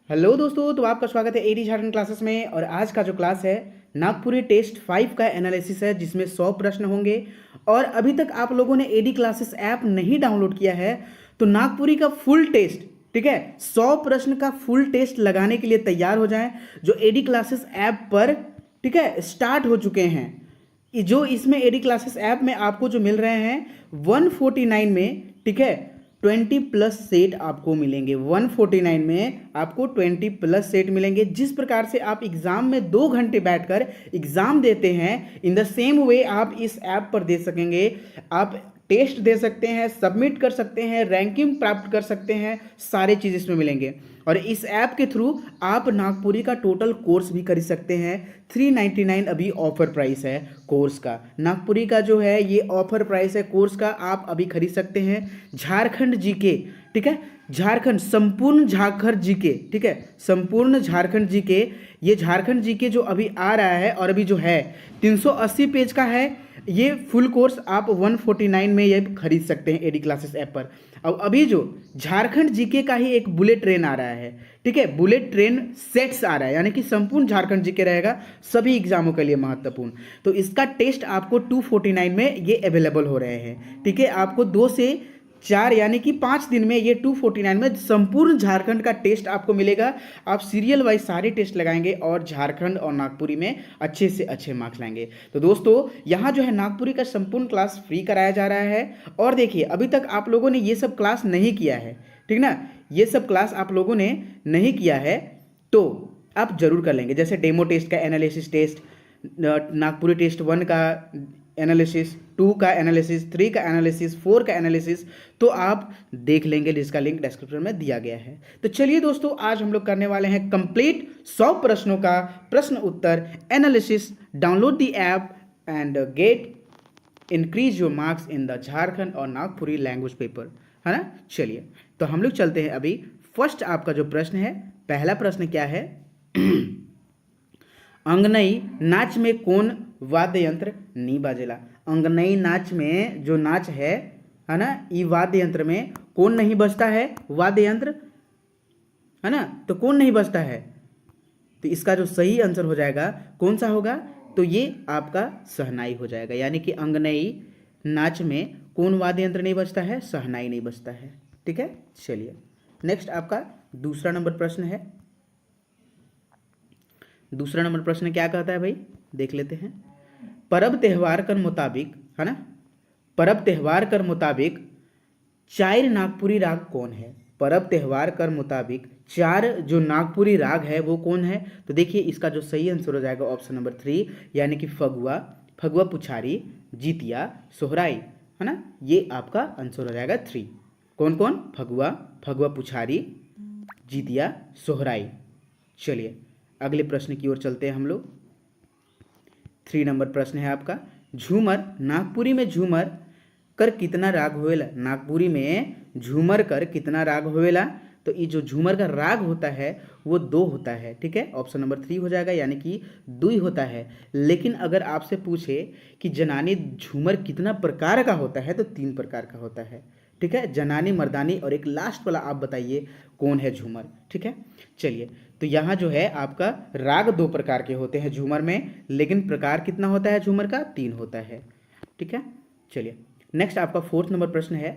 Hello दोस्तों, तो आपका स्वागत है एडी झारखंड क्लासेस में। और आज का जो क्लास है नागपुरी टेस्ट 5 का एनालिसिस है, जिसमें 100 प्रश्न होंगे। और अभी तक आप लोगों ने एडी क्लासेस ऐप नहीं डाउनलोड किया है तो नागपुरी का फुल टेस्ट, ठीक है, 100 प्रश्न का फुल टेस्ट लगाने के लिए तैयार हो जाएं, जो एडी क्लासेस ऐप पर, ठीक है, स्टार्ट हो चुके हैं। जो इसमें एडी क्लासेस ऐप में आपको जो मिल रहे हैं 149 में, ठीक है, 20 प्लस सेट आपको मिलेंगे। 149 में आपको 20 प्लस सेट मिलेंगे। जिस प्रकार से आप एग्जाम में 2 घंटे बैठकर एग्जाम देते हैं, इन द सेम वे आप इस ऐप पर दे सकेंगे। आप टेस्ट दे सकते हैं, सबमिट कर सकते हैं, रैंकिंग प्राप्त कर सकते हैं, सारे चीज़ इसमें मिलेंगे। और इस ऐप के थ्रू आप नागपुरी का टोटल कोर्स भी खरीद सकते हैं। 399 अभी ऑफर प्राइस है कोर्स का। नागपुरी का जो है ये ऑफर प्राइस है कोर्स का, आप अभी खरीद सकते हैं। झारखंड जीके, ठीक है, झारखंड संपूर्ण झारखंड जीके, ठीक है, संपूर्ण झारखंड जीके। ये झारखंड जीके जो अभी आ रहा है और अभी जो है 380 पेज का है, ये फुल कोर्स आप 149 में ये खरीद सकते हैं एडी क्लासेस ऐप पर। अब अभी जो झारखंड जीके का ही एक बुलेट ट्रेन आ रहा है, ठीक है, बुलेट ट्रेन सेट्स आ रहा है, यानी कि संपूर्ण झारखंड जीके रहेगा, सभी एग्जामों के लिए महत्वपूर्ण। तो इसका टेस्ट आपको 249 में ये अवेलेबल हो रहे हैं, ठीक है। आपको 2 से 4 यानी कि 5 दिन में ये 249 में संपूर्ण झारखंड का टेस्ट आपको मिलेगा। आप सीरियल वाइज सारे टेस्ट लगाएंगे और झारखंड और नागपुरी में अच्छे से अच्छे मार्क्स लाएंगे। तो दोस्तों, यहाँ जो है नागपुरी का संपूर्ण क्लास फ्री कराया जा रहा है। और देखिए, अभी तक आप लोगों ने ये सब क्लास नहीं किया है, ठीक ना, ये सब क्लास आप लोगों ने नहीं किया है तो आप जरूर कर लेंगे। जैसे डेमो टेस्ट का एनालिसिस टेस्ट, नागपुरी टेस्ट 1 का एनालिसिस, 2 का एनालिसिस, 3 का एनालिसिस, 4 का एनालिसिस, तो आप देख लेंगे, जिसका लिंक डिस्क्रिप्शन में दिया गया है। तो चलिए दोस्तों, आज हम लोग करने वाले हैं कंप्लीट 100 प्रश्नों का प्रश्न उत्तर analysis. Download the app and get increase your marks in the Jharkhand और नागपुरी लैंग्वेज पेपर, है ना। चलिए, तो हम लोग चलते हैं अभी। फर्स्ट आपका जो प्रश्न है, पहला प्रश्न क्या है? अंगनई नाच में कौन वाद्य यंत्र नहीं बाजेला? अंगनई नाच में जो नाच है ना, ये वाद्य यंत्र में कौन नहीं बजता है? वाद्य यंत्र, है ना। तो कौन नहीं बजता है? तो इसका जो सही आंसर हो जाएगा कौन सा होगा? तो ये आपका शहनाई हो जाएगा। यानी कि अंगनई नाच में कौन वाद्य यंत्र नहीं बजता है? शहनाई नहीं बजता है, ठीक है। चलिए, नेक्स्ट आपका दूसरा नंबर प्रश्न है। दूसरा नंबर प्रश्न क्या कहता है भाई, देख लेते हैं। परब त्यौहार कर मुताबिक, है ना, परब त्यौहार कर मुताबिक 4 नागपुरी राग कौन है? परब त्यौहार कर मुताबिक 4 जो नागपुरी राग है वो कौन है? तो देखिए, इसका जो सही आंसर हो जाएगा ऑप्शन नंबर 3, यानी कि फगुआ, फगुआ पुछारी, जितिया, सोहराई, है ना। ये आपका आंसर हो जाएगा 3। कौन कौन? फगुआ, फगुआ पुछारी, जितिया, सोहराई। चलिए, अगले प्रश्न की ओर चलते हैं हम लोग। 3 नंबर प्रश्न है आपका। झूमर, नागपुरी में झूमर कर कितना राग होवेला? नागपुरी में झूमर कर कितना राग होवेला? तो ये जो झूमर का राग होता है वो 2 होता है, ठीक है। ऑप्शन नंबर 3 हो जाएगा, यानी कि 2 ही होता है। लेकिन अगर आपसे पूछे कि जनानी झूमर कितना प्रकार का होता है, तो 3 प्रकार का होता है, ठीक है। जनानी, मर्दानी और एक लास्ट वाला आप बताइए कौन है झूमर, ठीक है। चलिए, तो यहाँ जो है आपका राग 2 प्रकार के होते हैं झूमर में, लेकिन प्रकार कितना होता है झूमर का? 3 होता है, ठीक है। चलिए, नेक्स्ट आपका 4th नंबर प्रश्न है।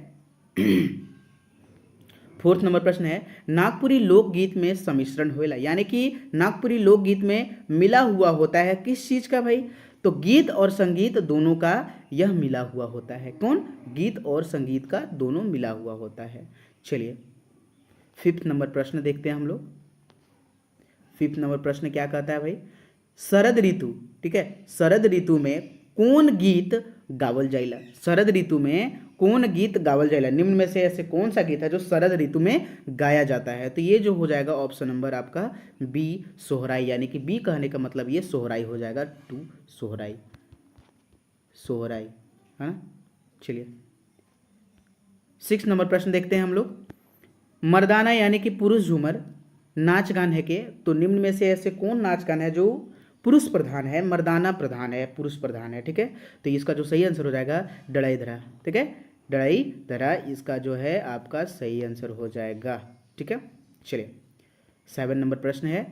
4th नंबर प्रश्न है, नागपुरी लोकगीत में सम्मिश्रण होएला, यानी कि नागपुरी लोकगीत में मिला हुआ होता है किस चीज का भाई? तो गीत और संगीत दोनों का यह मिला हुआ होता है। कौन? गीत और संगीत का दोनों मिला हुआ होता है। चलिए, 5th नंबर प्रश्न देखते हैं हम लोग। 5th नंबर प्रश्न क्या कहता है भाई? शरद ऋतु, ठीक है, शरद ऋतु में कौन गीत गावल जाइला? शरद ऋतु में कौन गीत गावल जाइला? निम्न में से ऐसे कौन सा गीत है जो शरद ऋतु में गाया जाता है? तो ये जो हो जाएगा ऑप्शन नंबर आपका बी, सोहराई, यानी कि बी कहने का मतलब ये सोहराई हो जाएगा। 2 सोहराई, सोहराई, है ना। चलिए, 6 नंबर प्रश्न देखते हैं हम लोग। मर्दाना यानी कि पुरुष झूमर नाच गान है के? तो निम्न में से ऐसे कौन नाच गान है जो पुरुष प्रधान है? मर्दाना प्रधान है, पुरुष प्रधान है, ठीक है। तो इसका जो सही आंसर हो जाएगा डड़ाई धरा, ठीक है, डड़ाई धरा इसका जो है आपका सही आंसर हो जाएगा, ठीक है। चलिए, 7 नंबर प्रश्न है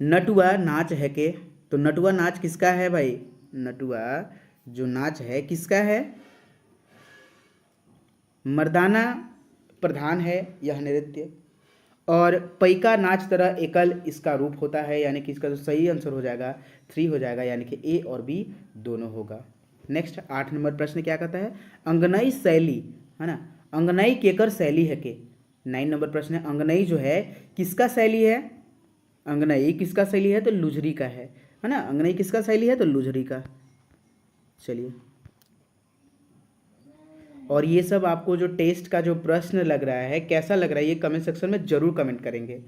नटुआ नाच है के। तो नटुआ नाच किसका है भाई? नटुआ जो नाच है किसका है? मर्दाना प्रधान है यह नृत्य। और पैका नाच तरह एकल इसका रूप होता है, यानी कि इसका जो सही आंसर हो जाएगा 3 हो जाएगा, यानी कि ए और बी दोनों होगा। नेक्स्ट 8 नंबर प्रश्न क्या कहता है? अंगनई शैली है ना, अंगनई केकर शैली है के। 9 नंबर प्रश्न है अंगनई जो है किसका शैली है? अंगनई किसका शैली है? तो लुझरी का है ना। अंगनई किसका शैली है? तो लुझरी का। चलिए, और ये सब आपको जो टेस्ट का जो प्रश्न लग रहा है कैसा लग रहा है ये कमेंट सेक्शन में जरूर कमेंट करेंगे,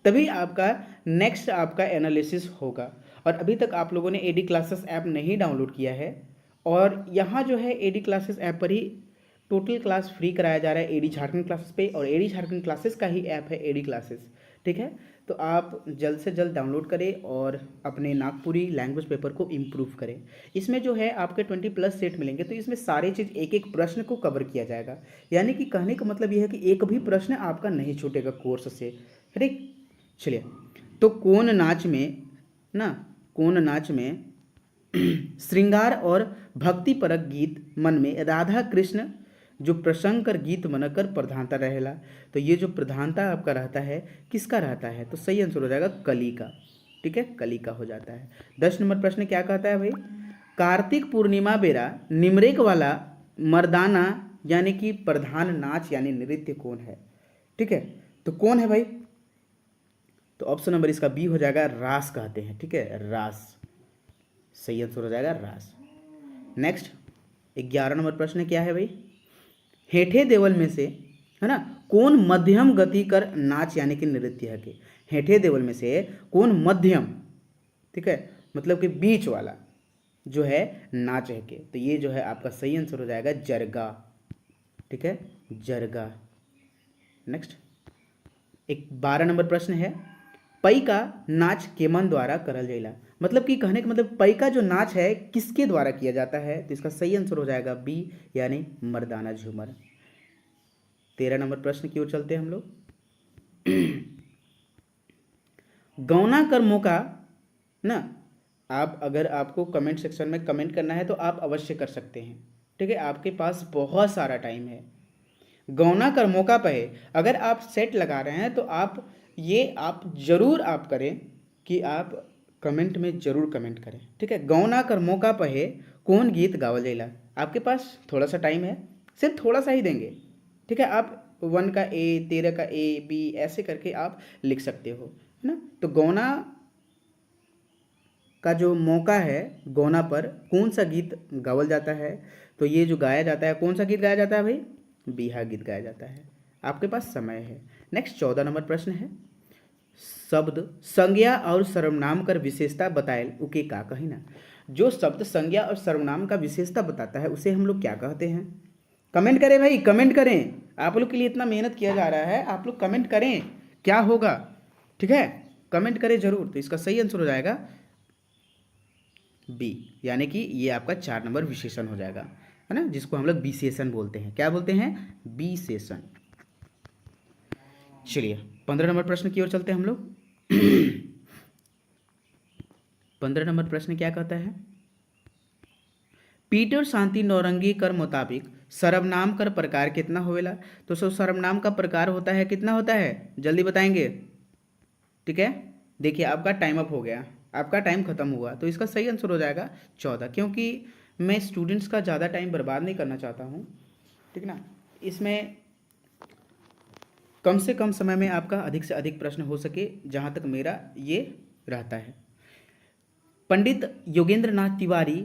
तभी आपका नेक्स्ट आपका एनालिसिस होगा। और अभी तक आप लोगों ने एडी क्लासेस ऐप नहीं डाउनलोड किया है, और यहाँ जो है एडी क्लासेस ऐप पर ही टोटल क्लास फ्री कराया जा रहा है एडी झारखंड क्लासेस पे, और एडी झारखंड क्लासेस का ही ऐप है एडी क्लासेस। ठीक है, तो आप जल्द से जल्द डाउनलोड करें और अपने नागपुरी लैंग्वेज पेपर को इम्प्रूव करें। इसमें जो है आपके 20+ सेट मिलेंगे, तो इसमें सारे चीज़ एक एक प्रश्न को कवर किया जाएगा, यानी कि कहने का मतलब यह है कि एक भी प्रश्न आपका नहीं छूटेगा कोर्स से। ठीक, चलिए, तो कौन नाच में श्रृंगार और भक्तिपरक गीत मन में राधा कृष्ण जो प्रसंग कर गीत मनकर प्रधानता रहेला। तो ये जो प्रधानता आपका रहता है किसका रहता है? तो सही आंसर हो जाएगा कली का। ठीक है, कली का हो जाता है। 10 नंबर प्रश्न क्या कहता है भाई? कार्तिक पूर्णिमा बेरा निमरेक वाला मर्दाना यानी कि प्रधान नाच यानी नृत्य कौन है? ठीक है, तो कौन है भाई? तो ऑप्शन नंबर इसका बी हो जाएगा, रास कहते हैं। ठीक है, रास सही आंसर हो जाएगा, रास। नेक्स्ट 11 नंबर प्रश्न क्या है भाई? हेठे देवल में से है ना कौन मध्यम गति कर नाच यानी कि नृत्य है के। हेठे देवल में से कौन मध्यम, ठीक है, मतलब कि बीच वाला जो है नाच है के। तो ये जो है आपका सही आंसर हो जाएगा जरगा। ठीक है, जरगा। नेक्स्ट 12 नंबर प्रश्न है पई का नाच केमन द्वारा करल जाइला। मतलब कि कहने का मतलब पई का जो नाच है किसके द्वारा किया जाता है? तो इसका सही आंसर हो जाएगा बी यानी मर्दाना झूमर। 13 नंबर प्रश्न की ओर चलते हैं हम लोग। गौना कर मौका ना, आप अगर आपको कमेंट सेक्शन में कमेंट करना है तो आप अवश्य कर सकते हैं। ठीक है, आपके पास बहुत सारा टाइम है। गौना कर मौका पे अगर आप सेट लगा रहे हैं तो आप जरूर आप करें कि आप कमेंट में जरूर कमेंट करें। ठीक है, गौना कर मौका पे कौन गीत गावल जाइला। आपके पास थोड़ा सा टाइम है, सिर्फ थोड़ा सा ही देंगे। ठीक है, आप 1 का ए 13 का ए बी ऐसे करके आप लिख सकते हो, है ना। तो गौना का जो मौका है, गौना पर कौन सा गीत गावल जाता है? तो ये जो गाया जाता है कौन सा गीत गाया जाता है भाई? बिहा गीत गाया जाता है। आपके पास समय है। नेक्स्ट 14 नंबर प्रश्न है शब्द संज्ञा और सर्वनाम कर विशेषता बताएल उके का कही ना। जो शब्द संज्ञा और सर्वनाम का विशेषता बताता है उसे हम लोग क्या कहते हैं? कमेंट करें भाई, कमेंट करें। आप लोग के लिए इतना मेहनत किया जा रहा है, आप लोग कमेंट करें क्या होगा। ठीक है, कमेंट करें जरूर। तो इसका सही आंसर हो जाएगा बी, यानी कि ये आपका 4 नंबर विशेषण हो जाएगा, है ना, जिसको हम लोग विशेषण बोलते हैं। क्या बोलते हैं? विशेषण। चलिए 15 नंबर प्रश्न की ओर चलते हैं हम लोग। 15 नंबर प्रश्न क्या कहता है? पीटर शांति नौरंगी कर मुताबिक सर्वनाम कर प्रकार कितना होवेला। तो सर्वनाम का प्रकार होता है कितना होता है? जल्दी बताएंगे। ठीक है, देखिए आपका टाइम अप हो गया, आपका टाइम खत्म हुआ। तो इसका सही आंसर हो जाएगा 14, क्योंकि मैं स्टूडेंट्स का ज़्यादा टाइम बर्बाद नहीं करना चाहता हूँ। ठीक ना, इसमें कम से कम समय में आपका अधिक से अधिक प्रश्न हो सके, जहाँ तक मेरा ये रहता है। पंडित योगेंद्र नाथ तिवारी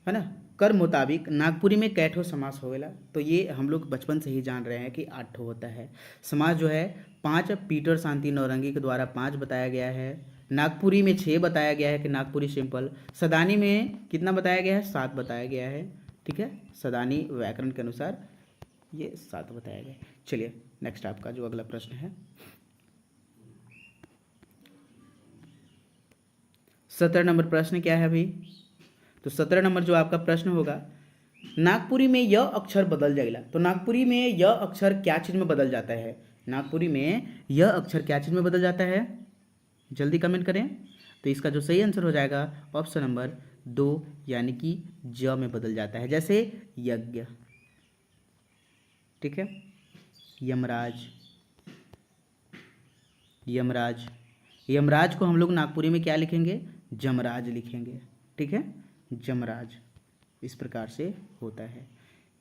है ना कर मुताबिक नागपुरी में कैठो समास होवेला। तो ये हम लोग बचपन से ही जान रहे हैं कि 8 ठो होता है। समास जो है 5 पीटर शांति नौरंगी के द्वारा 5 बताया गया है। नागपुरी में 6 बताया गया है कि नागपुरी सिंपल। सदानी में कितना बताया गया है? 7 बताया गया है। ठीक है, सदानी व्याकरण के अनुसार ये 7 बताया गया। चलिए नेक्स्ट आपका जो अगला प्रश्न है 17 नंबर प्रश्न क्या है भाई? तो 17 नंबर जो आपका प्रश्न होगा, नागपुरी में य अक्षर बदल जाएगा। तो नागपुरी में य अक्षर क्या चीज़ में बदल जाता है? नागपुरी में यह अक्षर क्या चीज़ में बदल जाता है, जल्दी कमेंट करें। तो इसका जो सही आंसर हो जाएगा ऑप्शन नंबर 2 यानी कि ज में बदल जाता है, जैसे यज्ञ। ठीक है, यमराज, यमराज, यमराज को हम लोग नागपुरी में क्या लिखेंगे, जमराज लिखेंगे। ठीक है, जमराज, इस प्रकार से होता है।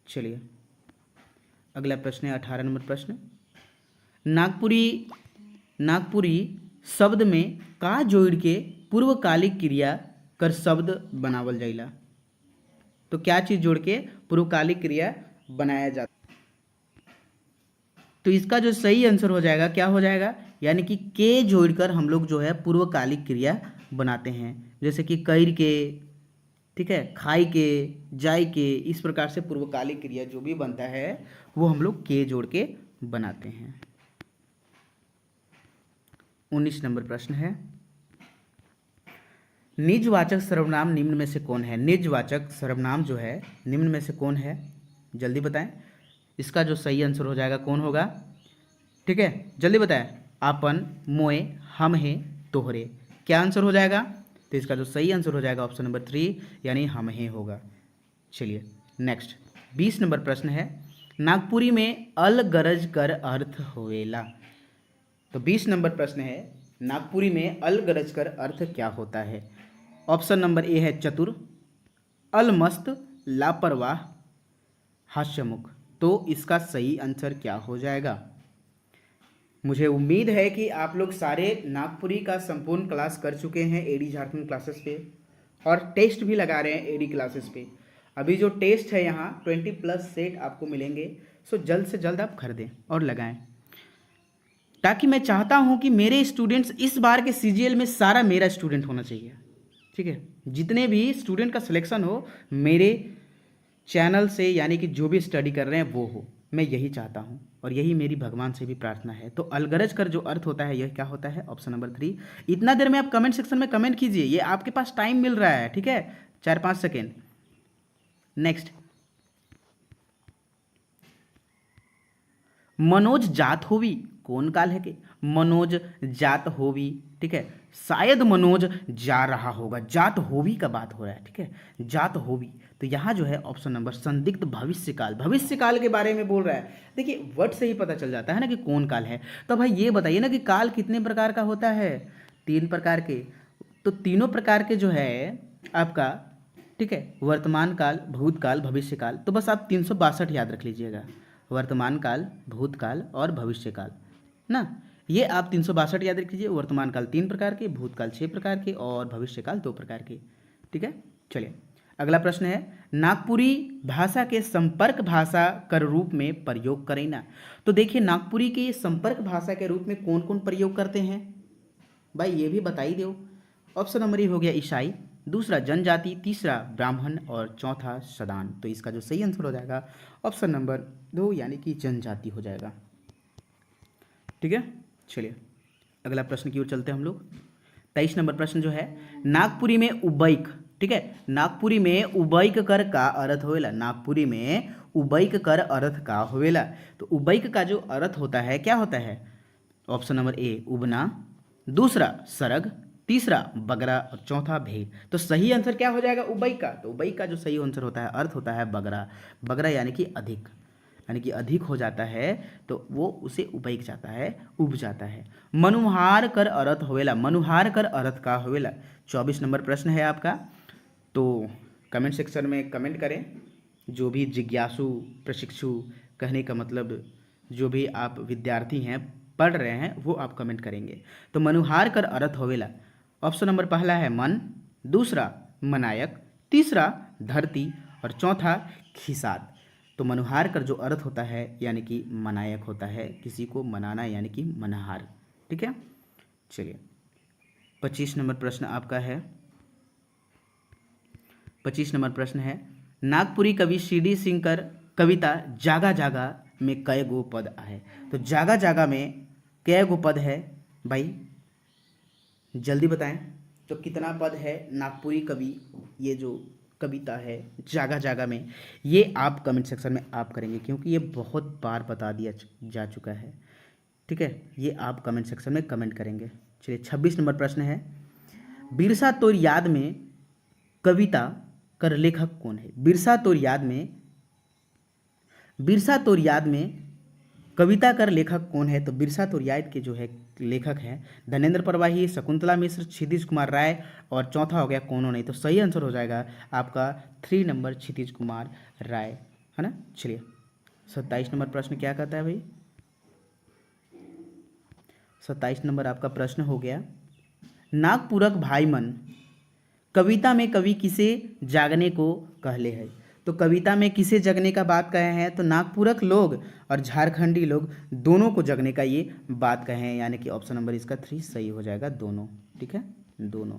चलिए अगला प्रश्न है 18 नंबर प्रश्न। नागपुरी, नागपुरी शब्द में का जोड़ के पूर्वकालिक क्रिया कर शब्द बनावल जाइला। तो क्या चीज जोड़ के पूर्वकालिक क्रिया बनाया जाता, तो इसका जो सही आंसर हो जाएगा क्या हो जाएगा, यानी कि के जोड़कर हम लोग जो है पूर्वकालिक क्रिया बनाते हैं, जैसे कि कैर के, ठीक है, खाई के, जाय के, इस प्रकार से पूर्वकालिक क्रिया जो भी बनता है वो हम लोग के जोड़ के बनाते हैं। 19 नंबर प्रश्न है, निजवाचक सर्वनाम निम्न में से कौन है। निजवाचक सर्वनाम जो है निम्न में से कौन है, जल्दी बताएं। इसका जो सही आंसर हो जाएगा कौन होगा, ठीक है, जल्दी बताएं। आपन, मोए, हम हैं, तोहरे, क्या आंसर हो जाएगा। तो इसका जो सही आंसर हो जाएगा ऑप्शन नंबर 3 यानी हम हैं होगा। चलिए नेक्स्ट 20 नंबर प्रश्न है, नागपुरी में अल गरज कर अर्थ होवेला। तो 20 नंबर प्रश्न है, नागपुरी में अल गरज कर अर्थ क्या होता है। ऑप्शन नंबर ए है चतुर, अलमस्त, लापरवाह, हास्यमुख। तो इसका सही आंसर क्या हो जाएगा। मुझे उम्मीद है कि आप लोग सारे नागपुरी का संपूर्ण क्लास कर चुके हैं एडी झारखंड क्लासेस पे, और टेस्ट भी लगा रहे हैं एडी क्लासेस पे। अभी जो टेस्ट है यहाँ 20+ सेट आपको मिलेंगे, सो जल्द से जल्द आप खरीदें और लगाएं, ताकि मैं चाहता हूँ कि मेरे स्टूडेंट्स इस बार के CGL में सारा मेरा स्टूडेंट होना चाहिए। ठीक है, जितने भी स्टूडेंट का सिलेक्शन हो मेरे चैनल से, यानी कि जो भी स्टडी कर रहे हैं वो हो, मैं यही चाहता हूँ और यही मेरी भगवान से भी प्रार्थना है। तो अलगरज कर जो अर्थ होता है यह क्या होता है, ऑप्शन नंबर 3। इतना देर में आप कमेंट सेक्शन में कमेंट कीजिए, ये आपके पास टाइम मिल रहा है, ठीक है, 4-5 सेकेंड। नेक्स्ट, मनोज जात होवी, कौन काल है के मनोज जात होवी, ठीक है, शायद मनोज जा रहा होगा, जात होवी का बात हो रहा है, ठीक है, जात होवी। तो यहाँ जो है ऑप्शन नंबर संदिग्ध भविष्यकाल, भविष्यकाल के बारे में बोल रहा है। देखिए वर्ड से ही पता चल जाता है ना कि कौन काल है। तो भाई ये बताइए ना कि काल कितने प्रकार का होता है, 3 प्रकार के। तो तीनों प्रकार के जो है आपका, ठीक है, वर्तमान काल, भूतकाल, भविष्यकाल। तो बस आप 362 याद रख लीजिएगा, वर्तमान काल, भूतकाल और भविष्यकाल ना, ये आप 362 याद रख लीजिए। वर्तमान काल 3 प्रकार के, भूतकाल 6 प्रकार के और भविष्यकाल 2 प्रकार के। ठीक है, चलिए अगला प्रश्न है, नागपुरी भाषा के संपर्क भाषा कर रूप में प्रयोग करें ना। तो देखिए नागपुरी के संपर्क भाषा के रूप में कौन कौन प्रयोग करते हैं भाई, ये भी बता ही दो। ऑप्शन नंबर ए हो गया ईसाई, दूसरा जनजाति, तीसरा ब्राह्मण और चौथा सदान। तो इसका जो सही आंसर हो जाएगा ऑप्शन नंबर 2 यानी कि जनजाति हो जाएगा। ठीक है, चलिए अगला प्रश्न की ओर चलते हैं हम लोग। 23 नंबर प्रश्न जो है, नागपुरी में उबैक, ठीक है, नागपुरी में उबैक कर का अर्थ होवेला। नागपुरी में उबैक कर अर्थ का होवेला। तो उबैक का जो अर्थ होता है क्या होता है, ऑप्शन नंबर ए उबना, दूसरा सरग, तीसरा बगरा और चौथा भेड़। तो सही आंसर क्या हो जाएगा उबैक का। तो उबैक का जो सही आंसर होता है, अर्थ होता है बगरा। बगरा यानी कि अधिक, यानी कि अधिक हो जाता है तो वो उसे उबैक जाता है, उब जाता है। मनुहार कर अर्थ होवेला, मनुहार कर अर्थ का होवेला। 24 नंबर प्रश्न है आपका, तो कमेंट सेक्शन में कमेंट करें। जो भी जिज्ञासु, प्रशिक्षु, कहने का मतलब जो भी आप विद्यार्थी हैं, पढ़ रहे हैं, वो आप कमेंट करेंगे। तो मनुहार कर अर्थ होवेला, ऑप्शन नंबर पहला है मन, दूसरा मनायक, तीसरा धरती और चौथा खिसाद। तो मनुहार कर जो अर्थ होता है यानी कि मनायक होता है, किसी को मनाना यानी कि मनहार। ठीक है, चलिए 25 नंबर प्रश्न आपका है। 25 नंबर प्रश्न है, नागपुरी कवि CD सिंह कर कविता जागा जागा में कय गो पद आए। तो जागा जागा में कय गो पद है भाई, जल्दी बताएं। तो कितना पद है नागपुरी कवि, ये जो कविता है जागा जागा में, ये आप कमेंट सेक्शन में आप करेंगे, क्योंकि ये बहुत बार बता दिया जा चुका है। ठीक है, ये आप कमेंट सेक्शन में कमेंट करेंगे। चलिए 26 नंबर प्रश्न है, बिरसा तोर याद में कविता कर लेखक कौन है? बिरसा तोर याद में कविता कर लेखक कौन है? तो बिरसा तोर याद के जो है लेखक हैं धनेंद्र परवाही, शकुंतला मिश्र, क्षितिज कुमार राय और चौथा हो गया कोनो नहीं। तो सही आंसर हो जाएगा आपका 3 नंबर क्षितिज कुमार राय, है ना। चलिए 27 नंबर प्रश्न क्या कहता है भाई? 27 नंबर आपका प्रश्न हो गया, नागपुरक भाई मन कविता में कवि किसे जागने को कहले है? तो कविता में किसे जगने का बात कहे हैं? तो नागपुरक लोग और झारखंडी लोग दोनों को जगने का ये बात कहे हैं, यानी कि ऑप्शन नंबर इसका 3 सही हो जाएगा, दोनों। ठीक है, दोनों।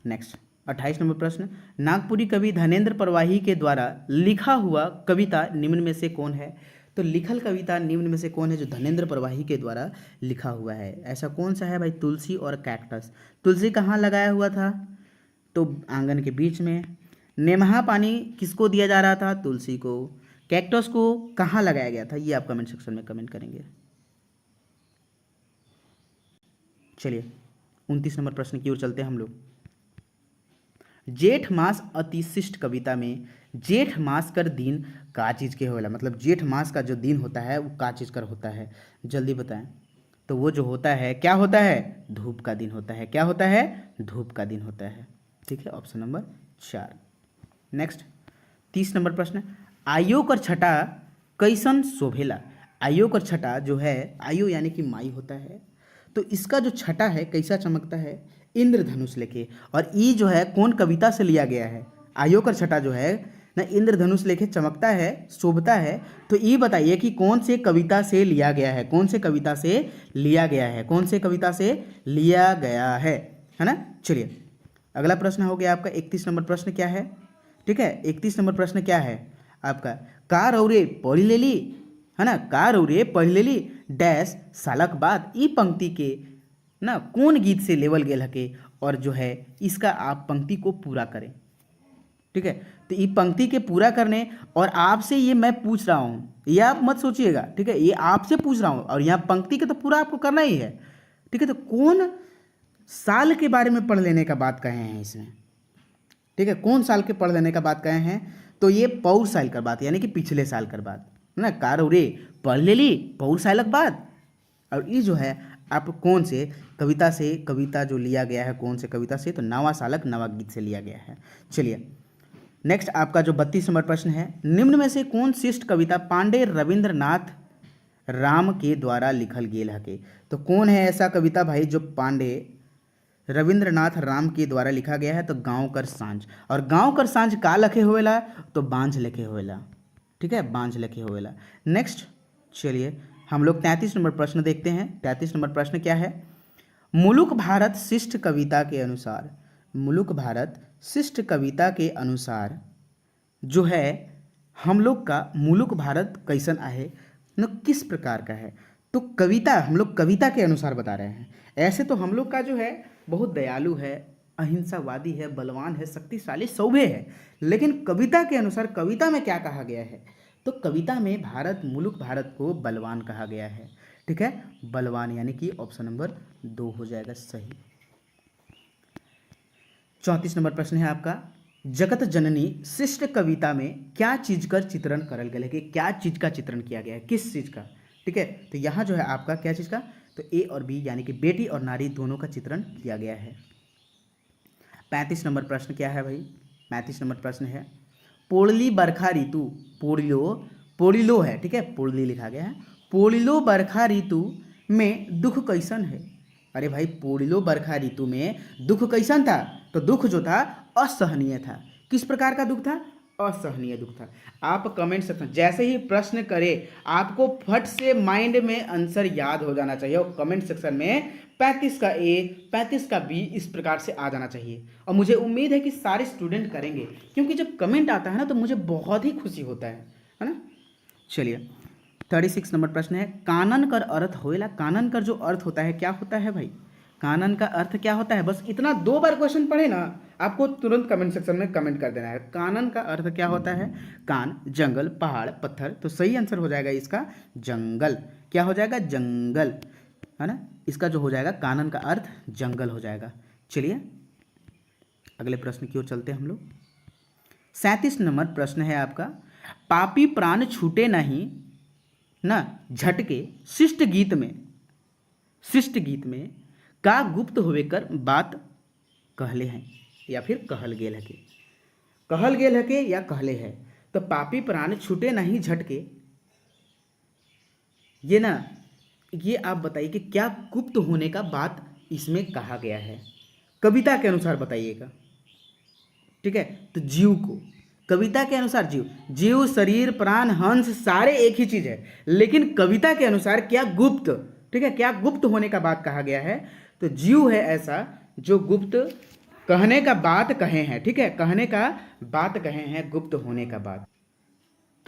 नेक्स्ट 28 नंबर प्रश्न, नागपुरी कवि धनेंद्र परवाही के द्वारा लिखा हुआ कविता निम्न में से कौन है? तो लिखल कविता निम्न में से कौन है जो धनेंद्र परवाही के द्वारा लिखा हुआ है? ऐसा कौन सा है भाई? तुलसी और कैक्टस। तुलसी कहाँ लगाया हुआ था? तो आंगन के बीच में। नेमहा पानी किसको दिया जा रहा था? तुलसी को। कैक्टस को कहाँ लगाया गया था? ये आप कमेंट सेक्शन में कमेंट करेंगे। चलिए 29 नंबर प्रश्न की ओर चलते हैं हम लोग। जेठ मास अति शिष्ट कविता में जेठ मास कर दिन का चीज के होला? मतलब जेठ मास का जो दिन होता है वो का चीज कर होता है? जल्दी बताएं। तो वो जो होता है क्या होता है? धूप का दिन होता है। क्या होता है? धूप का दिन होता है। ठीक है, ऑप्शन नंबर 4। नेक्स्ट 30 नंबर प्रश्न, आयो कर छटा कैसन शोभेला? आयो कर छटा जो है, आयो यानी कि माई होता है, तो इसका जो छटा है कैसा चमकता है? इंद्रधनुष लेके। और ई जो है कौन कविता से लिया गया है? आयो कर छटा जो है ना इंद्रधनुष लेके चमकता है, शोभता है। तो ये बताइए कि कौन से कविता से लिया गया है? कौन से कविता से लिया गया है? कौन से कविता से लिया गया है ना। चलिए अगला प्रश्न हो गया आपका 31 नंबर प्रश्न क्या है? ठीक है, 31 नंबर प्रश्न क्या है आपका? कार औरे पढ़ी ले ली, है ना, कार औरे पढ़ ले ली डैश सालक बाद ई पंक्ति के ना कौन गीत से लेवल गेल हके? और जो है इसका आप पंक्ति को पूरा करें। ठीक है, तो ये पंक्ति के पूरा करने और आपसे ये मैं पूछ रहा हूँ, ये आप मत सोचिएगा। ठीक है, ये आपसे पूछ रहा हूँ और यहाँ पंक्ति के तो पूरा आपको करना ही है। ठीक है, तो कौन साल के बारे में पढ़ लेने का बात कहे हैं इसमें? ठीक है, कौन साल के पढ़ लेने का बात कहे हैं? तो ये पौर साल का बात, यानी कि पिछले साल का बात है ना। कार उरे पढ़ ले ली पौर साल का बात। और ये जो है आप कौन से कविता से, कविता जो लिया गया है कौन से कविता से? तो नवा सालक नवा गीत से लिया गया है। चलिए नेक्स्ट आपका जो 32 नंबर प्रश्न है, निम्न में से कौन शिष्ट कविता पांडे रविंद्रनाथ राम के द्वारा लिखल गेल हके? तो कौन है ऐसा कविता भाई जो पांडे रविंद्रनाथ राम के द्वारा लिखा गया है? तो गाँव कर सांझ। और गाँव कर सांझ का लखे होएला? तो बांझ लिखे होएला। ठीक है, बांझ लिखे होएला। नेक्स्ट चलिए हम लोग 33 नंबर प्रश्न देखते हैं। 33 नंबर प्रश्न क्या है? मुलुक भारत शिष्ट कविता के अनुसार, मुलुक भारत शिष्ट कविता के अनुसार जो है हम लोग का मुलुक भारत कैसन आहे न किस प्रकार का है? तो कविता हम लोग कविता के अनुसार बता रहे हैं। ऐसे तो हम लोग का जो है बहुत दयालु है, अहिंसावादी है, बलवान है, शक्तिशाली, सौभ्य है, लेकिन कविता के अनुसार कविता में क्या कहा गया है? तो कविता में भारत, मुलुक भारत को बलवान कहा गया है। ठीक है, बलवान, यानी कि ऑप्शन नंबर 2 हो जाएगा सही। 34 नंबर प्रश्न है आपका, जगत जननी शिष्ट कविता में क्या चीज का चित्रण करल गया है? कि क्या चीज का चित्रण किया गया है, किस चीज का? ठीक है, तो यहाँ जो है आपका क्या चीज का? तो ए और बी यानी कि बेटी और नारी दोनों का चित्रण किया गया है। 35 नंबर प्रश्न क्या है भाई? 35 नंबर प्रश्न है, पोड़ली बरखा ऋतु, पोड़िलो है, ठीक है, पोड़ली लिखा गया है, पोड़िलो बरखा ऋतु में दुख कैसन है? अरे भाई पोड़िलो बरखा ऋतु में दुख कैसन था? तो दुख जो था असहनीय था। किस प्रकार का दुख था? असहनीय दुख था। आप कमेंट सेक्शन जैसे ही प्रश्न करें आपको फट से माइंड में आंसर याद हो जाना चाहिए और कमेंट सेक्शन में 35 का ए 35 का बी इस प्रकार से आ जाना चाहिए। और मुझे उम्मीद है कि सारे स्टूडेंट करेंगे, क्योंकि जब कमेंट आता है ना तो मुझे बहुत ही खुशी होता है ना। चलिए 36 नंबर प्रश्न है, कानन कर अर्थ होएला। कानन कर जो अर्थ होता है क्या होता है भाई? कानन का अर्थ क्या होता है? बस इतना 2 बार क्वेश्चन पढ़े ना, आपको तुरंत कमेंट सेक्शन में कमेंट कर देना है। कानन का अर्थ क्या होता है? कान, जंगल, पहाड़, पत्थर। तो सही आंसर हो जाएगा इसका जंगल। क्या हो जाएगा? जंगल, है ना। इसका जो हो जाएगा कानन का अर्थ जंगल हो जाएगा। चलिए अगले प्रश्न की ओर चलते हैं हम लोग। 37 नंबर प्रश्न है आपका, पापी प्राण छूटे नहीं ना झटके शिष्ट गीत में का गुप्त होवेकर बात कहले हैं या फिर कहल गेल है के या कहले है। तो पापी प्राण छूटे नहीं झटके, ये ना, ये आप बताइए कि क्या गुप्त होने का बात इसमें कहा गया है? कविता के अनुसार बताइएगा, ठीक है। तो जीव को, कविता के अनुसार जीव, शरीर, प्राण, हंस सारे एक ही चीज है, लेकिन कविता के अनुसार क्या गुप्त, ठीक है, क्या गुप्त होने का बात कहा गया है? तो जीव है ऐसा जो गुप्त कहने का बात कहे हैं, ठीक है, कहने का बात कहे हैं, गुप्त होने का बात।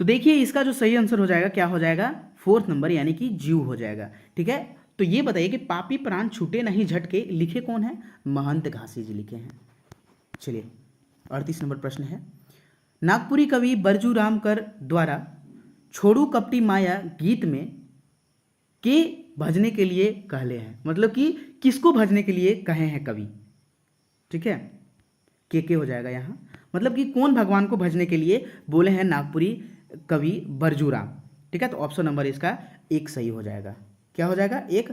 तो देखिए इसका जो सही आंसर हो जाएगा क्या हो जाएगा? 4th नंबर यानी कि जीव हो जाएगा, ठीक है। तो ये बताइए कि पापी प्राण छूटे नहीं झटके लिखे कौन है? महंत घासी जी लिखे हैं। चलिए 38 नंबर प्रश्न है, नागपुरी कवि बरजू रामकर द्वारा छोड़ू कपटी माया गीत में के भजने के लिए कहले हैं, मतलब कि किसको भजने के लिए कहे हैं कवि, ठीक है। के हो जाएगा यहाँ, मतलब कि कौन भगवान को भजने के लिए बोले हैं नागपुरी कवि बरजू राम, ठीक है। तो ऑप्शन नंबर इसका 1 सही हो जाएगा। क्या हो जाएगा? 1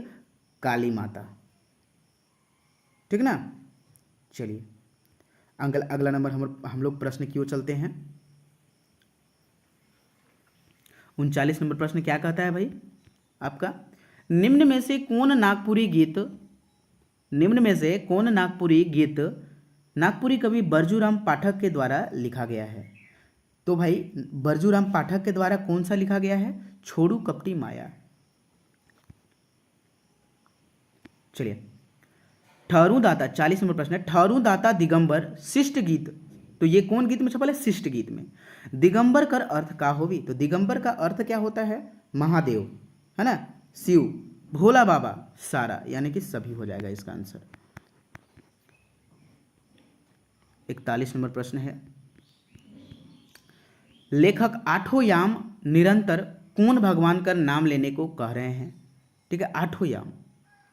काली माता, ठीक ना। चलिए अगला नंबर हम लोग प्रश्न की ओर चलते हैं। 39 नंबर प्रश्न क्या कहता है भाई आपका? निम्न में से कौन नागपुरी गीत नागपुरी कवि बरजूराम पाठक के द्वारा लिखा गया है? तो भाई बरजूराम पाठक के द्वारा कौन सा लिखा गया है? छोड़ू कपटी माया। चलिए ठहरू दाता, 40 नंबर प्रश्न है, ठहरू दाता दिगंबर शिष्ट गीत, तो ये कौन गीत में छपल है? शिष्ट गीत में। दिगंबर कर अर्थ का होवी, तो दिगंबर का अर्थ क्या होता है? महादेव, है ना, शिव, भोला बाबा, सारा, यानी कि सभी हो जाएगा इसका आंसर। 41 नंबर प्रश्न है, लेखक आठों याम निरंतर कौन भगवान का नाम लेने को कह रहे हैं? ठीक है, आठों याम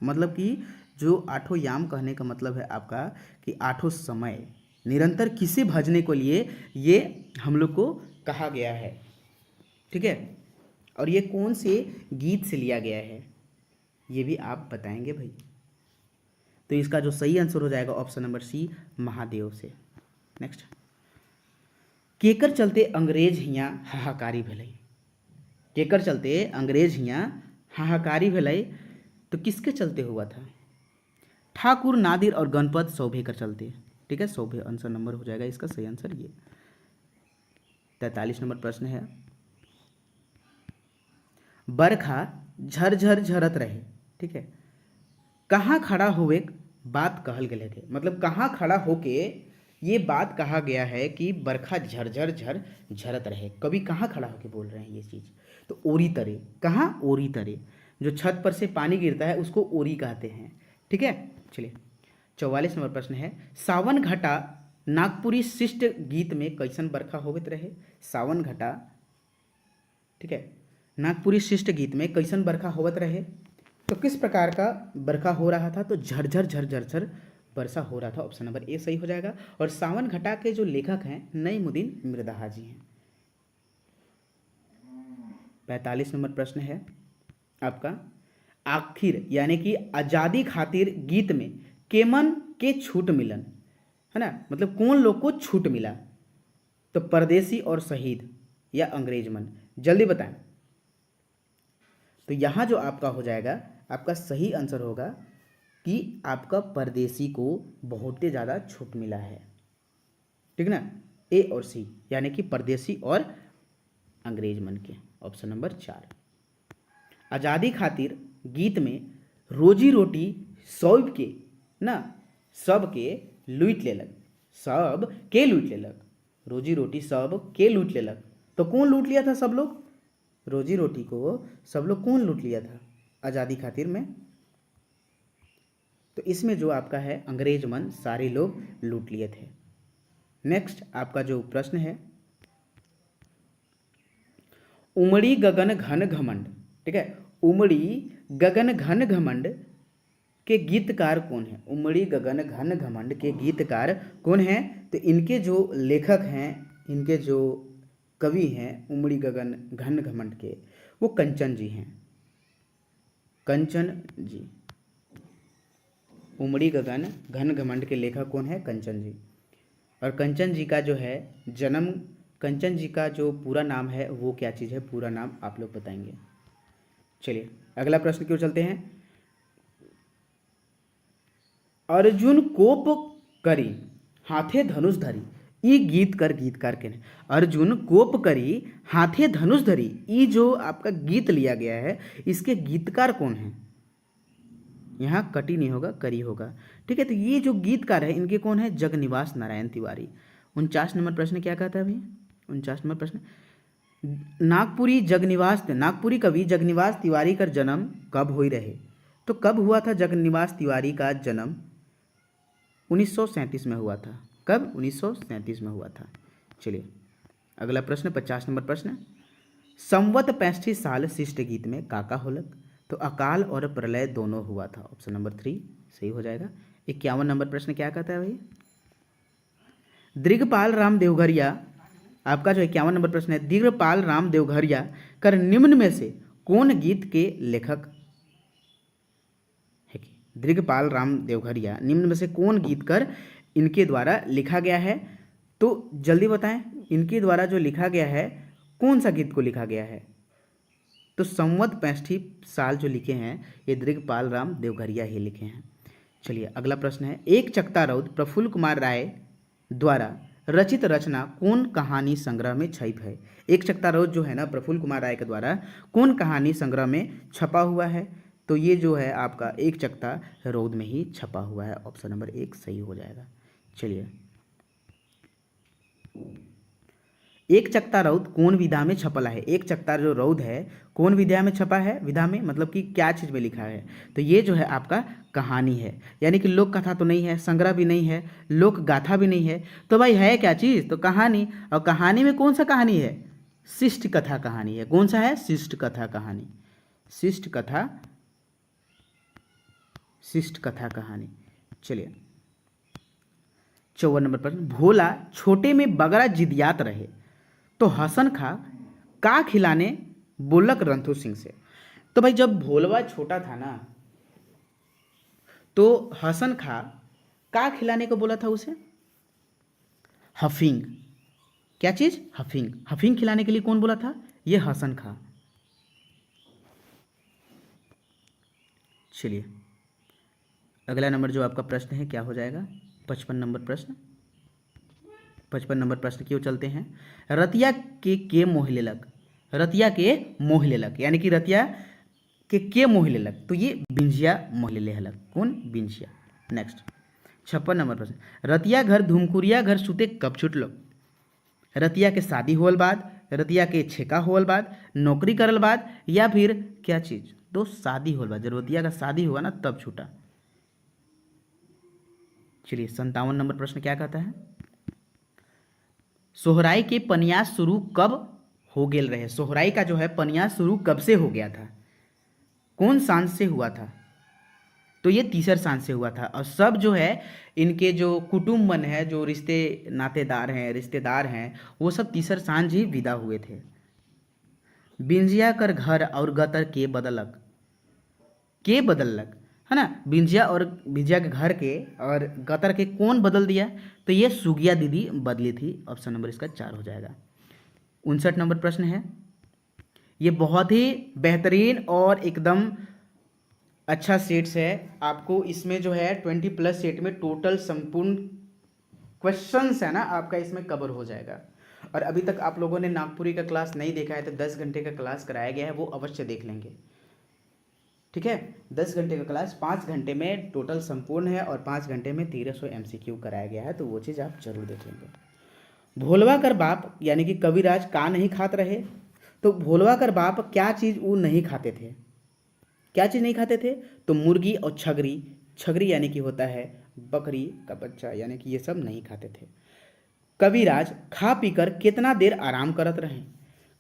मतलब कि जो आठों याम कहने का मतलब है आपका कि आठों समय निरंतर किसे भजने को लिए ये हम लोग को कहा गया है, ठीक है। और ये कौन से गीत से लिया गया है ये भी आप बताएंगे भाई। तो इसका जो सही आंसर हो जाएगा ऑप्शन नंबर सी, महादेव से। नेक्स्ट, केकर चलते अंग्रेज हियाँ हाहाकारी भेलै, केकर चलते अंग्रेज हियाँ हाहाकारी भेलै, तो किसके चलते हुआ था? ठाकुर, नादिर और गणपत सौभे कर चलते, ठीक है, सौभे आंसर नंबर हो जाएगा इसका सही आंसर ये। 43 नंबर प्रश्न है, बरखा झरझर झरत रहे, ठीक है, कहाँ खड़ा होवे बात कहल गए थे, मतलब कहाँ खड़ा होके ये बात कहा गया है कि बरखा झरझर झर झरत रहे, कभी कहाँ खड़ा होके बोल रहे हैं ये चीज़? तो ओरी तरे, कहाँ? ओरी तरे, जो छत पर से पानी गिरता है उसको ओरी कहते हैं, ठीक है। चलिए 44 नंबर प्रश्न है, सावन घटा नागपुरी शिष्ट गीत में कैसन बरखा होवित रहे? सावन घटा, ठीक है, नागपुरी शिष्ट गीत में कैसन बरखा होवत रहे? तो किस प्रकार का बरखा हो रहा था? तो झरझर झरझर वर्षा हो रहा था, ऑप्शन नंबर ए सही हो जाएगा। और सावन घटा के जो लेखक हैं नईमुद्दीन मिर्ज़ा जी हैं। 45 नंबर प्रश्न है आपका, आखिर यानी कि आज़ादी खातिर गीत में केमन के छूट मिलन, है ना, मतलब कौन लोग को छूट मिला? तो परदेसी और शहीद या अंग्रेज मन, जल्दी बताएं। तो यहाँ जो आपका हो जाएगा, आपका सही आंसर होगा कि आपका परदेसी को बहुत ही ज़्यादा छूट मिला है, ठीक ना, ए और सी, यानी कि परदेसी और अंग्रेज मन के, ऑप्शन नंबर 4। आज़ादी खातिर गीत में रोजी रोटी सब के ना, सब के लूट लेलक, सब के लूट लेलक, रोजी रोटी सब के लूट लेलक, तो कौन लूट लिया था? सब लोग, रोजी रोटी को सब लोग कौन लूट लिया था आज़ादी खातिर में? तो इसमें जो आपका है अंग्रेज मन सारे लोग लूट लिए थे। नेक्स्ट आपका जो प्रश्न है, उमड़ी गगन घन घमंड, ठीक है, उमड़ी गगन घन घमंड के गीतकार कौन है? उमड़ी गगन घन घमंड के गीतकार कौन है? तो इनके जो लेखक हैं, इनके जो कवि हैं उमड़ी गगन घन घमंड के, वो कंचन जी हैं, कंचन जी। उमड़ी गगन घन घमंड के लेखक कौन है? कंचन जी। और कंचन जी का जो है जन्म, कंचन जी का जो पूरा नाम है वो क्या चीज़ है? पूरा नाम आप लोग बताएंगे। चलिए अगला प्रश्न क्यों चलते हैं। अर्जुन कोप करी हाथे धनुष धरी, ई गीतकार के ने। अर्जुन कोप करी हाथे धनुष धरी, ई जो आपका गीत लिया गया है इसके गीतकार कौन है? यहाँ कटी नहीं होगा, करी होगा, ठीक है। तो ये जो गीतकार है इनके कौन है? जगनिवास नारायण तिवारी। 49 नंबर प्रश्न क्या कहता है भैया? 49 नंबर प्रश्न, नागपुरी कवि जगनिवास तिवारी का जन्म कब हुई रहे? तो कब हुआ था जगनिवास तिवारी का जन्म? 1937 में हुआ था। कब? 1937 में हुआ था। चलिए अगला प्रश्न 50 नंबर प्रश्न, संवत 65 साल शिष्ट गीत में काका होलक? तो अकाल और प्रलय दोनों हुआ था। ऑप्शन नंबर 3 सही हो जाएगा। 51 नंबर प्रश्न क्या कहता है भाई? दिग्पाल राम देवघरिया, आपका जो 51 नंबर प्रश्न है, दिग्पाल राम देवघरिया कर निम्न में से कौन गीत के लेखक है? दिग्पाल राम देवघरिया निम्न में से कौन गीत कर इनके द्वारा लिखा गया है? तो जल्दी बताएं, इनके द्वारा जो लिखा गया है कौन सा गीत को लिखा गया है? तो संवत 65 साल जो लिखे हैं ये दिग्पाल राम देवघरिया ही लिखे हैं। चलिए अगला प्रश्न है, एक चकता रौद प्रफुल्ल कुमार राय द्वारा रचित रचना कौन कहानी संग्रह में छप है? एक चकता रौद जो है ना प्रफुल्ल कुमार राय के द्वारा कौन कहानी संग्रह में छपा हुआ है? तो ये जो है आपका एक चकता रौद में ही छपा हुआ है। ऑप्शन नंबर 1 सही हो जाएगा। चलिए एक चकता रौद कौन विधा में छपला है? एक चकता जो रौद है कौन विधा में छपा है? विधा में मतलब कि क्या चीज़ में लिखा है? तो ये जो है आपका कहानी है, यानी कि लोक कथा तो नहीं है, संग्रह भी नहीं है, लोक गाथा भी नहीं है, तो भाई है क्या चीज़? तो कहानी। और कहानी में कौन सा कहानी है? शिष्ट कथा कहानी है। कौन सा है? शिष्ट कथा कहानी, शिष्ट कथा, शिष्ट कथा कहानी। चलिए 54 नंबर प्रश्न, भोला छोटे में बगरा जिदियात रहे तो हसन खा का खिलाने बोलक रणधीर सिंह से? तो भाई जब भोलवा छोटा था ना तो हसन खा का खिलाने को बोला था उसे? हफींग। क्या चीज? हफींग। हफींग खिलाने के लिए कौन बोला था? ये हसन खा। चलिए अगला नंबर जो आपका प्रश्न है क्या हो जाएगा? 55 नंबर प्रश्न। 55 नंबर प्रश्न क्यों चलते हैं, रतिया के मोह लेलक? रतिया के मोह लेलक यानी कि रतिया के मोह लेलक, तो ये बिंजिया मोह ले लेलक। कौन? बिंजिया। नेक्स्ट 56 नंबर प्रश्न, रतिया घर धुमकुरिया घर सुते कब छुटलो? रतिया के शादी होल बाद, रतिया के छेका होल बाद, नौकरी करल बाद, या फिर क्या चीज? तो शादी होल बाद, जब रतिया का शादी हुआ ना तब छूटा। चलिए 57 नंबर प्रश्न क्या कहता है, सोहराई के पन्यास शुरू कब हो गेल रहे? सोहराई का जो है पन्यास शुरू कब से हो गया था? कौन सांझ से हुआ था? तो ये तीसर सांझ से हुआ था। और सब जो है इनके जो कुटुंबन है, जो रिश्तेदार हैं वो सब तीसर सांझ ही विदा हुए थे। बिंजिया कर घर और गतर के बदलक, के बदलक है ना? बिंजिया के घर के और गतर के कौन बदल दिया? तो ये सुगिया दीदी बदली थी। ऑप्शन नंबर इसका 4 हो जाएगा। 59 नंबर प्रश्न है, ये बहुत ही बेहतरीन और एकदम अच्छा सेट्स है। आपको इसमें जो है 20+ सेट में टोटल संपूर्ण क्वेश्चंस है ना आपका इसमें कवर हो जाएगा। और अभी तक आप लोगों ने नागपुरी का क्लास नहीं देखा है तो 10 घंटे का क्लास कराया गया है, वो अवश्य देख लेंगे। ठीक है, 10 घंटे का क्लास 5 घंटे में टोटल संपूर्ण है और 5 घंटे में 1300 MCQ कराया गया है, तो वो चीज़ आप जरूर देख लेंगे। भोलवा कर बाप यानी कि कविराज का नहीं खाते रहे? तो भोलवा कर बाप क्या चीज़ वो नहीं खाते थे? क्या चीज़ नहीं खाते थे? तो मुर्गी और छगरी छगरी यानी कि होता है बकरी का बच्चा, यानी कि ये सब नहीं खाते थे। कविराज खा पीकर कितना देर आराम करत रहे।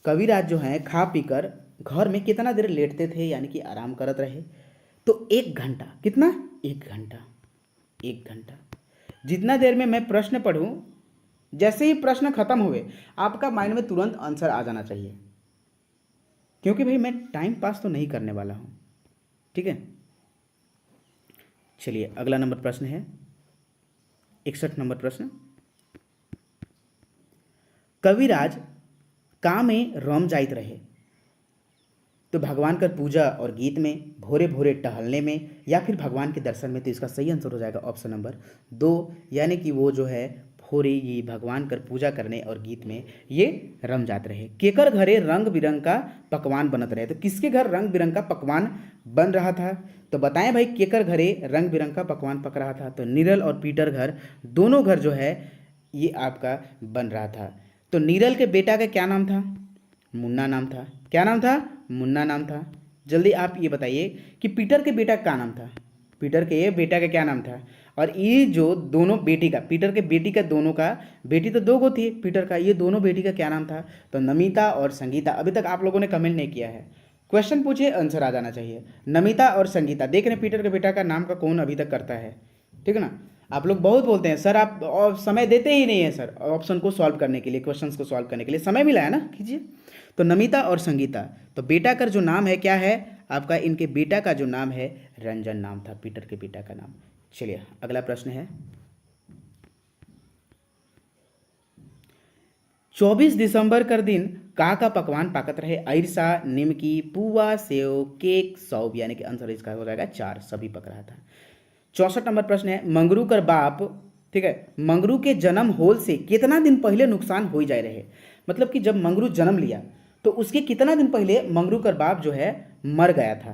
कविराज जो हैं खा पीकर घर में कितना देर लेटते थे यानी कि आराम करत रहे। तो 1 घंटा। कितना? 1 घंटा। 1 घंटा। जितना देर में मैं प्रश्न पढ़ूं, जैसे ही प्रश्न खत्म हुए आपका माइंड में तुरंत आंसर आ जाना चाहिए, क्योंकि भाई मैं टाइम पास तो नहीं करने वाला हूं। ठीक है, चलिए अगला नंबर प्रश्न है 61 नंबर प्रश्न। कविराज का में रम जाइत रहे। तो भगवान का पूजा और गीत में, भोरे भोरे टहलने में, या फिर भगवान के दर्शन में। तो इसका सही आंसर हो जाएगा ऑप्शन नंबर 2, यानी कि वो जो है भोरे ही भगवान कर पूजा करने और गीत में ये रम जाते रहे। केकर घरे रंग बिरंग का पकवान बनत रहे। तो किसके घर रंग बिरंग का पकवान बन रहा था? तो बताएं भाई, केकर घरे रंग बिरंग का पकवान पक रहा था। तो नीरल और पीटर घर, दोनों घर जो है ये आपका बन रहा था। तो नीरल के बेटा का क्या नाम था? मुन्ना नाम था। क्या नाम था? मुन्ना नाम था। जल्दी आप ये बताइए कि पीटर के बेटा का नाम था? पीटर के बेटा का क्या नाम था? और ये जो दोनों बेटी का, पीटर के बेटी का, दोनों का, बेटी तो 2 गो थी पीटर का, ये दोनों बेटी का क्या नाम था? तो नमिता और संगीता। अभी तक आप लोगों ने कमेंट नहीं किया है, क्वेश्चन पूछिए, आंसर आ जाना चाहिए। नमिता और संगीता। देख रहे हैं पीटर के बेटा का नाम का कौन अभी तक करता है? ठीक है ना। आप लोग बहुत बोलते हैं सर आप और समय देते ही नहीं है सर ऑप्शन को सॉल्व करने के लिए, क्वेश्चंस को सॉल्व करने के लिए समय मिला है ना, कीजिए। तो नमिता और संगीता, तो बेटा का जो नाम है क्या है आपका? इनके बेटा का जो नाम है रंजन नाम था, पीटर के बेटा का नाम। चलिए अगला प्रश्न है 24 दिसंबर कर दिन का पकवान पाकत रहे। अरसा, निमकी, पुआ, सेव, केक, सौब, यानी कि आंसर इसका हो जाएगा 4, सभी पक रहा था। 64 नंबर प्रश्न है मंगरू कर बाप, ठीक है, मंगरू के जन्म होल से कितना दिन पहले नुकसान हो जाए रहे। मतलब कि जब मंगरू जन्म लिया तो उसके कितना दिन पहले मंगरू कर बाप जो है मर गया था।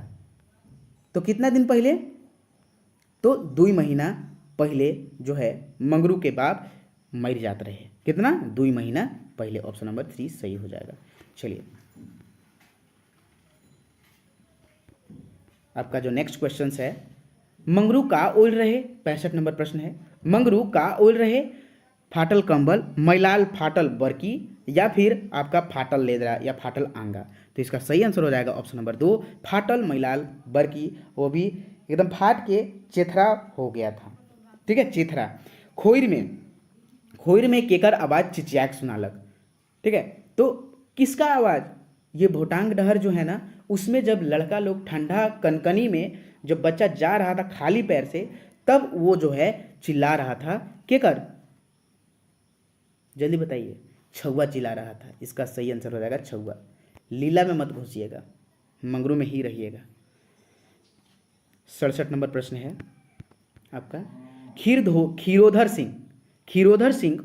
तो कितना दिन पहले? तो 2 महीना पहले जो है मंगरू के बाप मर जाते रहे। कितना? 2 महीना पहले। ऑप्शन नंबर 3 सही हो जाएगा। चलिए आपका जो नेक्स्ट क्वेश्चन है, मंगरू का ओल रहे। 65 नंबर प्रश्न है, मंगरू का ओल रहे। फाटल कंबल, मैलाल फाटल बरकी, या फिर आपका फाटल लेदरा या फाटल आंगा। तो इसका सही आंसर हो जाएगा ऑप्शन नंबर 2, फाटल मैलाल बरकी। वो भी एकदम फाट के चेथरा हो गया था। ठीक है, चेथरा। खोइर में केकर आवाज़ चिचियाक सुनालक। ठीक है, तो किसका आवाज़? ये भोटांग डहर जो है ना, उसमें जब लड़का लोग ठंडा कनकनी में जब बच्चा जा रहा था खाली पैर से, तब वो जो है चिल्ला रहा था। केकर? जल्दी बताइए। छौआ चिल्ला रहा था। इसका सही आंसर हो जाएगा छौआ। लीला में मत घुसिएगा, मंगरू में ही रहिएगा। 67 नंबर प्रश्न है आपका, खीरोधर सिंह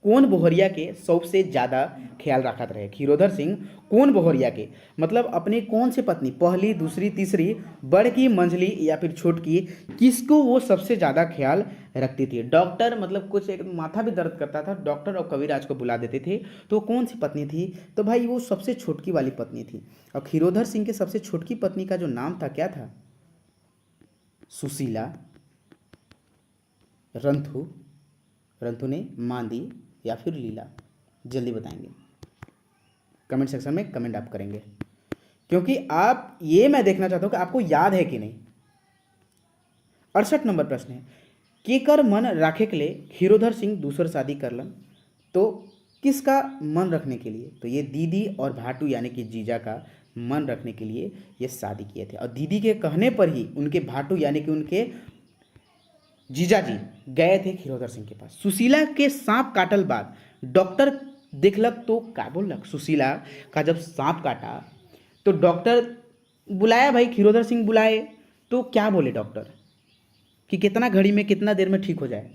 कौन बोहरिया के सबसे ज़्यादा ख्याल रखत रहे। खीरोधर सिंह कौन बोहरिया के, मतलब अपनी कौन सी पत्नी, पहली, दूसरी, तीसरी, बड़की, मंझली या फिर छोटकी, किसको वो सबसे ज़्यादा ख्याल रखती थी। डॉक्टर, मतलब कुछ एक माथा भी दर्द करता था, डॉक्टर और कविराज को बुला देते थे। तो कौन सी पत्नी थी? तो भाई वो सबसे छोटकी वाली पत्नी थी। और खीरोधर सिंह के सबसे छोटकी पत्नी का जो नाम था क्या था? सुशीला, रंथु ने, मांदी या फिर लीला। जल्दी बताएंगे, कमेंट सेक्शन में कमेंट आप करेंगे, क्योंकि आप ये मैं देखना चाहता हूं कि आपको याद है कि नहीं। 68 नंबर प्रश्न है, केकर मन राखे के लिए खीरोधर सिंह दूसर शादी करलन। तो किसका मन रखने के लिए? तो ये दीदी और भाटू यानी कि जीजा का मन रखने के लिए ये शादी किए थे। और दीदी के कहने पर ही उनके भाटू यानी कि उनके जीजा जी गए थे खीरोधर सिंह के पास। सुशीला के सांप काटल बाद डॉक्टर देखलक तो क्या बोलक? सुशीला का जब सांप काटा तो डॉक्टर बुलाया, भाई खीरोधर सिंह बुलाए, तो क्या बोले डॉक्टर कि कितना घड़ी में, कितना देर में ठीक हो जाए।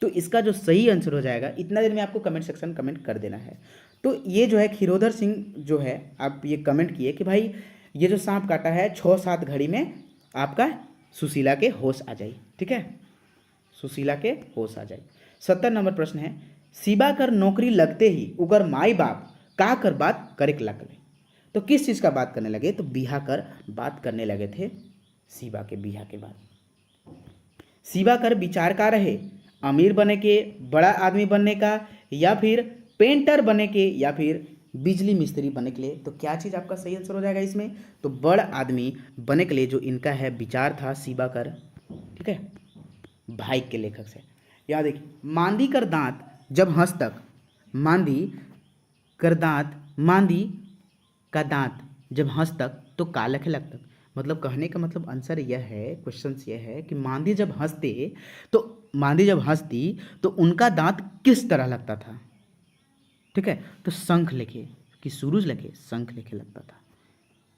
तो इसका जो सही आंसर हो जाएगा, इतना देर में आपको कमेंट सेक्शन कमेंट कर देना है। तो ये जो है खीरोधर सिंह जो है, आप ये कमेंट किए कि भाई ये जो सांप काटा है 6-7 घड़ी में आपका सुशीला के होश आ जाए। ठीक है, सुशीला के होश आ जाए। 70 नंबर प्रश्न है, शिवा कर नौकरी लगते ही उगर माई बाप का कर बात करे लगले। तो किस चीज़ का बात करने लगे? तो बिहा कर बात करने लगे थे शिवा के बिहा के बाद। शिवाकर विचार का रहे, अमीर बने के, बड़ा आदमी बनने का, या फिर पेंटर बने के, या फिर बिजली मिस्त्री बनने के लिए। तो क्या चीज़ आपका सही आंसर हो जाएगा इसमें? तो बड़ा आदमी बनने के लिए जो इनका है विचार था शिवाकर, ठीक है, भाई के लेखक से। याद देखिए, मांदी कर दांत जब हंस तक, मांदी कर दांत, मांदी का दांत जब हंस तक तो कालख लग तक। मतलब कहने का मतलब आंसर यह है, क्वेश्चन यह है कि मांदी जब हंसते तो मांदी जब हंसती तो उनका दांत किस तरह लगता था, ठीक है। तो शंख लेखे कि सूरज लेखे, शंख लेखे लगता था,